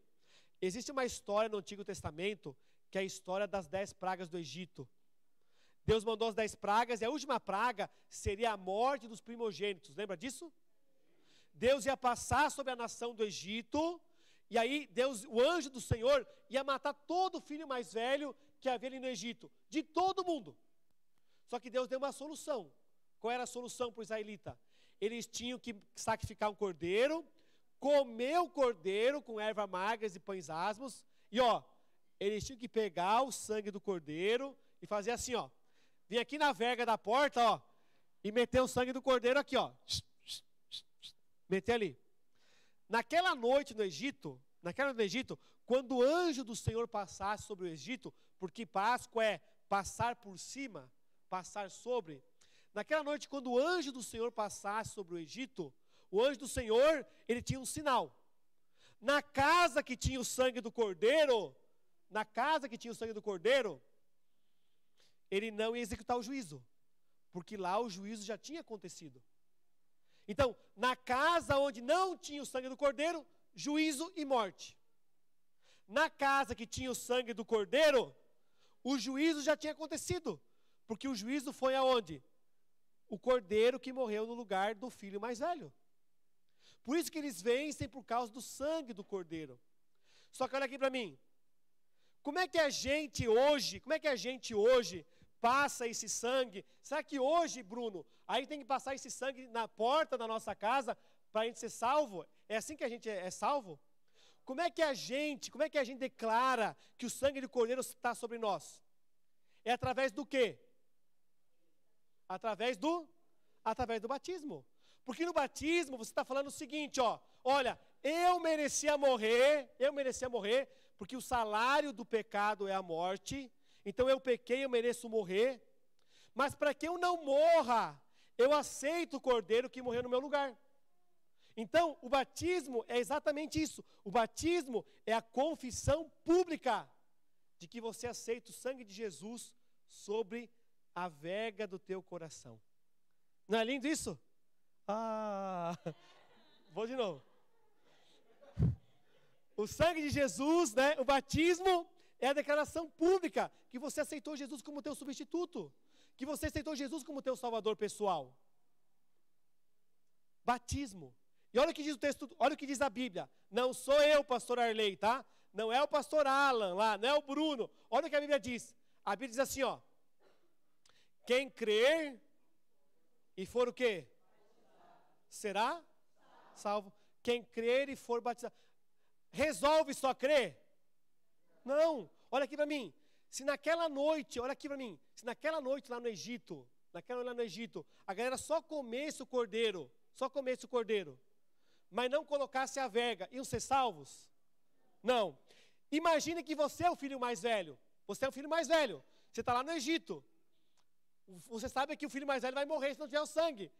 Existe uma história no Antigo Testamento, que é a história das 10 pragas do Egito. Deus mandou as 10 pragas, e a última praga seria a morte dos primogênitos. Lembra disso? Deus ia passar sobre a nação do Egito, e aí o anjo do Senhor ia matar todo filho mais velho que havia ali no Egito, de todo mundo. Só que Deus deu uma solução. Qual era a solução para o israelita? Eles tinham que sacrificar um cordeiro, comer o cordeiro com erva magras e pães asmos, e eles tinham que pegar o sangue do cordeiro e fazer assim, vir aqui na verga da porta, e meter o sangue do cordeiro aqui, meter ali. Naquela noite no Egito, quando o anjo do Senhor passasse sobre o Egito, porque Páscoa é passar por cima, passar sobre. Naquela noite, quando o anjo do Senhor passasse sobre o Egito, o anjo do Senhor, ele tinha um sinal. Na casa que tinha o sangue do cordeiro, ele não ia executar o juízo, porque lá o juízo já tinha acontecido. Então, na casa onde não tinha o sangue do cordeiro, juízo e morte. Na casa que tinha o sangue do cordeiro, o juízo já tinha acontecido, porque o juízo foi aonde? O cordeiro que morreu no lugar do filho mais velho. Por isso que eles vencem por causa do sangue do cordeiro. Só que olha aqui para mim. Como é que a gente hoje passa esse sangue? Será que hoje, Bruno, a gente tem que passar esse sangue na porta da nossa casa para a gente ser salvo? É assim que a gente é salvo? Como é que a gente declara que o sangue do cordeiro está sobre nós? É através do quê? Através do batismo. Porque no batismo você está falando o seguinte, olha, eu merecia morrer, porque o salário do pecado é a morte, então eu pequei, eu mereço morrer, mas para que eu não morra, eu aceito o cordeiro que morreu no meu lugar. Então, o batismo é exatamente isso. O batismo é a confissão pública de que você aceita o sangue de Jesus sobre a verga do teu coração. Não é lindo isso? Vou de novo. O sangue de Jesus, né? O batismo é a declaração pública que você aceitou Jesus como teu substituto, que você aceitou Jesus como teu salvador pessoal. Batismo. E olha o que diz o texto, olha o que diz a Bíblia. Não sou eu, pastor Arley, tá? Não é o pastor Alan lá, não é o Bruno. Olha o que a Bíblia diz. A Bíblia diz assim, quem crer e for o quê? Será salvo. Quem crer e for batizado. Resolve só crer? Não. Olha aqui para mim. Se naquela noite lá no Egito, a galera só comesse o cordeiro, mas não colocasse a verga, iam ser salvos? Não. Imagine que você é o filho mais velho. Você é o filho mais velho. Você está lá no Egito. Você sabe que o filho mais velho vai morrer se não tiver o sangue.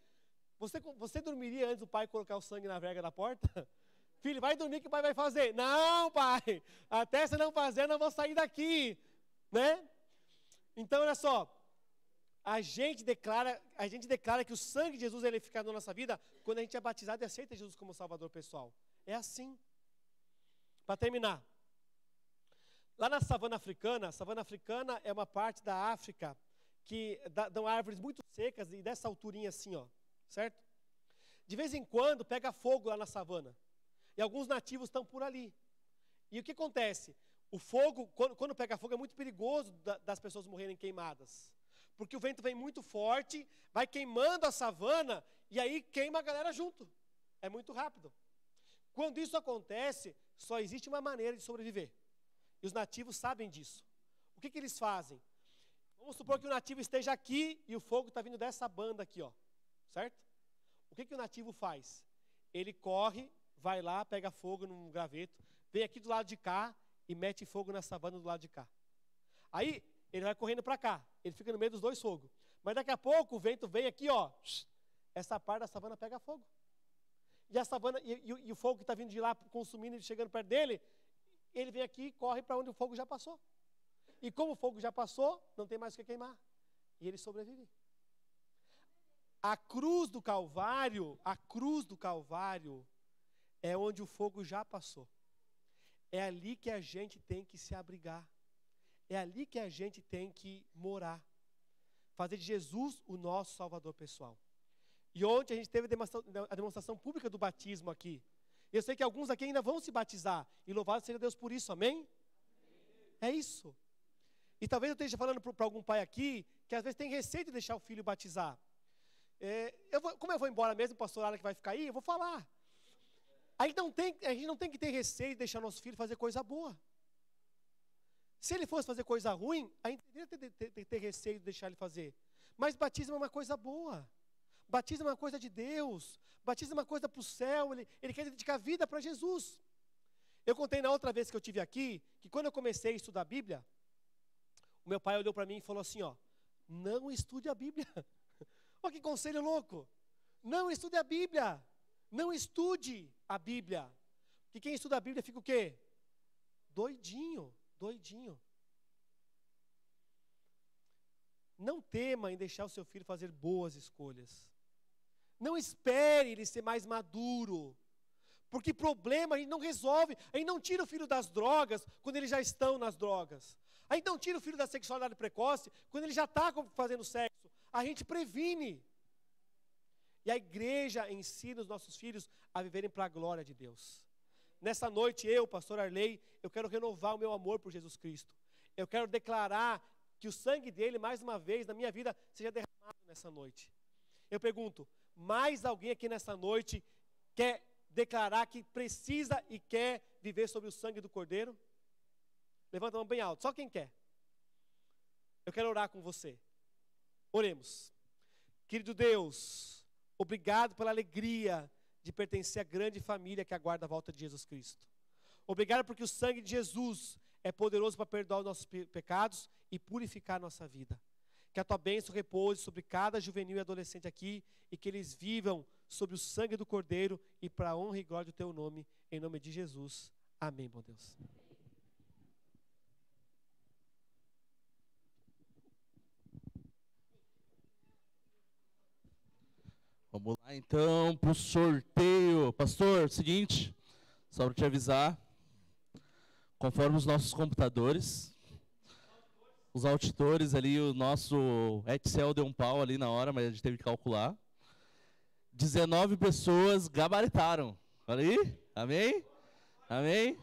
Você dormiria antes do pai colocar o sangue na verga da porta? Filho, vai dormir que o pai vai fazer. Não, pai. Até você não fazer, eu não vou sair daqui. Né? Então, olha só. A gente declara que o sangue de Jesus ele é eficaz na nossa vida quando a gente é batizado e aceita Jesus como Salvador pessoal. É assim. Para terminar. Lá na savana africana é uma parte da África que dão árvores muito secas e dessa alturinha assim, ó, certo? De vez em quando pega fogo lá na savana. E alguns nativos estão por ali. E o que acontece? O fogo, quando pega fogo, é muito perigoso das pessoas morrerem queimadas. Porque o vento vem muito forte, vai queimando a savana e aí queima a galera junto. É muito rápido. Quando isso acontece, só existe uma maneira de sobreviver. E os nativos sabem disso. O que eles fazem? Vamos supor que o nativo esteja aqui e o fogo está vindo dessa banda aqui, ó. Certo? O que o nativo faz? Ele corre, vai lá, pega fogo num graveto, vem aqui do lado de cá e mete fogo na savana do lado de cá. Aí, ele vai correndo para cá. Ele fica no meio dos dois fogos. Mas daqui a pouco o vento vem aqui, ó. Essa parte da savana pega fogo. E a savana, e o fogo que está vindo de lá, consumindo e chegando perto dele, ele vem aqui e corre para onde o fogo já passou. E como o fogo já passou, não tem mais o que queimar. E ele sobrevive. A cruz do Calvário é onde o fogo já passou. É ali que a gente tem que se abrigar. É ali que a gente tem que morar. Fazer de Jesus o nosso Salvador pessoal. E ontem a gente teve a demonstração pública do batismo aqui. Eu sei que alguns aqui ainda vão se batizar. E louvado seja Deus por isso, amém? É isso. E talvez eu esteja falando para algum pai aqui, que às vezes tem receio de deixar o filho batizar. Como eu vou embora mesmo, pastor Ara que vai ficar aí, eu vou falar. A gente não tem que ter receio de deixar nosso filho fazer coisa boa. Se ele fosse fazer coisa ruim, a gente teria ter receio de deixar ele fazer. Mas batismo é uma coisa boa. Batismo é uma coisa de Deus. Batismo é uma coisa para o céu. Ele quer dedicar a vida para Jesus. Eu contei na outra vez que eu estive aqui, que quando eu comecei a estudar a Bíblia, o meu pai olhou para mim e falou assim, ó, não estude a Bíblia. Olha que conselho louco. Não estude a Bíblia. Não estude a Bíblia. Porque quem estuda a Bíblia fica o quê? Doidinho. Não tema em deixar o seu filho fazer boas escolhas. Não espere ele ser mais maduro. Porque problema a gente não resolve. A gente não tira o filho das drogas quando eles já estão nas drogas. A gente não tira o filho da sexualidade precoce quando ele já está fazendo sexo. A gente previne. E a igreja ensina os nossos filhos a viverem para a glória de Deus. Nessa noite, eu, pastor Arley, eu quero renovar o meu amor por Jesus Cristo. Eu quero declarar que o sangue dele, mais uma vez, na minha vida, seja derramado nessa noite. Eu pergunto, mais alguém aqui nessa noite quer declarar que precisa e quer viver sobre o sangue do Cordeiro? Levanta a mão bem alto, só quem quer. Eu quero orar com você. Oremos. Querido Deus, obrigado pela alegria de pertencer à grande família que aguarda a volta de Jesus Cristo. Obrigado porque o sangue de Jesus é poderoso para perdoar os nossos pecados e purificar a nossa vida. Que a tua bênção repouse sobre cada juvenil e adolescente aqui e que eles vivam sobre o sangue do Cordeiro e para a honra e glória do teu nome, em nome de Jesus. Amém, meu Deus. Vamos lá então para o sorteio. Pastor, seguinte, só para te avisar, conforme os nossos computadores, os auditores ali, o nosso Excel deu um pau ali na hora, mas a gente teve que calcular. 19 pessoas gabaritaram. Olha aí, amém? Amém?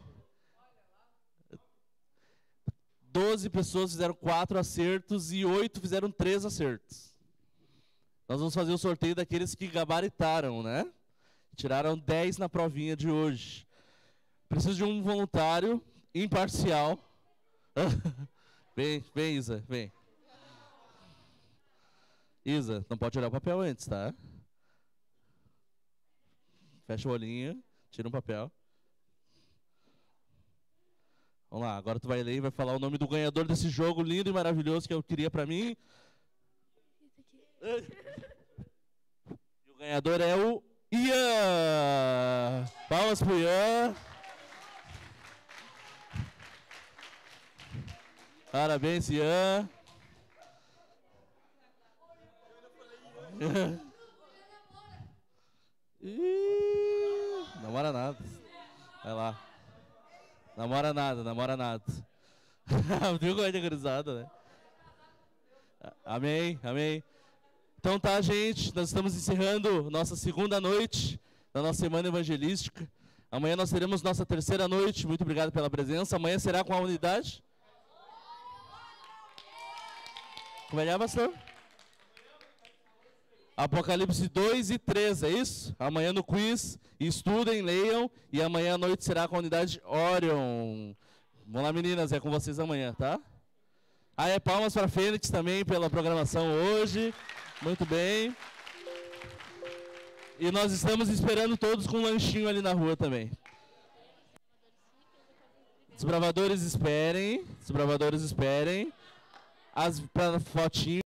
12 pessoas fizeram 4 acertos e 8 fizeram 3 acertos. Nós vamos fazer o sorteio daqueles que gabaritaram, né? Tiraram 10 na provinha de hoje. Preciso de um voluntário imparcial. Vem, Isa, vem. Isa, não pode olhar o papel antes, tá? Fecha o olhinho, tira um papel. Vamos lá, agora tu vai ler e vai falar o nome do ganhador desse jogo lindo e maravilhoso que eu queria pra mim. E o ganhador é o Ian. Palmas pro Ian. Parabéns, Ian. Namora nada. Vai lá. Namora nada, namora nada. Viu como é gurizada, né? Amém, amém. Então tá, gente, nós estamos encerrando nossa segunda noite da nossa semana evangelística. Amanhã nós teremos nossa terceira noite. Muito obrigado pela presença. Amanhã será com a unidade. Como é que é, pastor? Apocalipse 2 e 3, é isso? Amanhã no quiz, estudem, leiam, e amanhã à noite será com a unidade Orion. Vamos lá, meninas, é com vocês amanhã, tá? Ah, é palmas para a Fênix também pela programação hoje. Muito bem. E nós estamos esperando todos com um lanchinho ali na rua também. Desbravadores esperem. Desbravadores esperem. Para fotinho.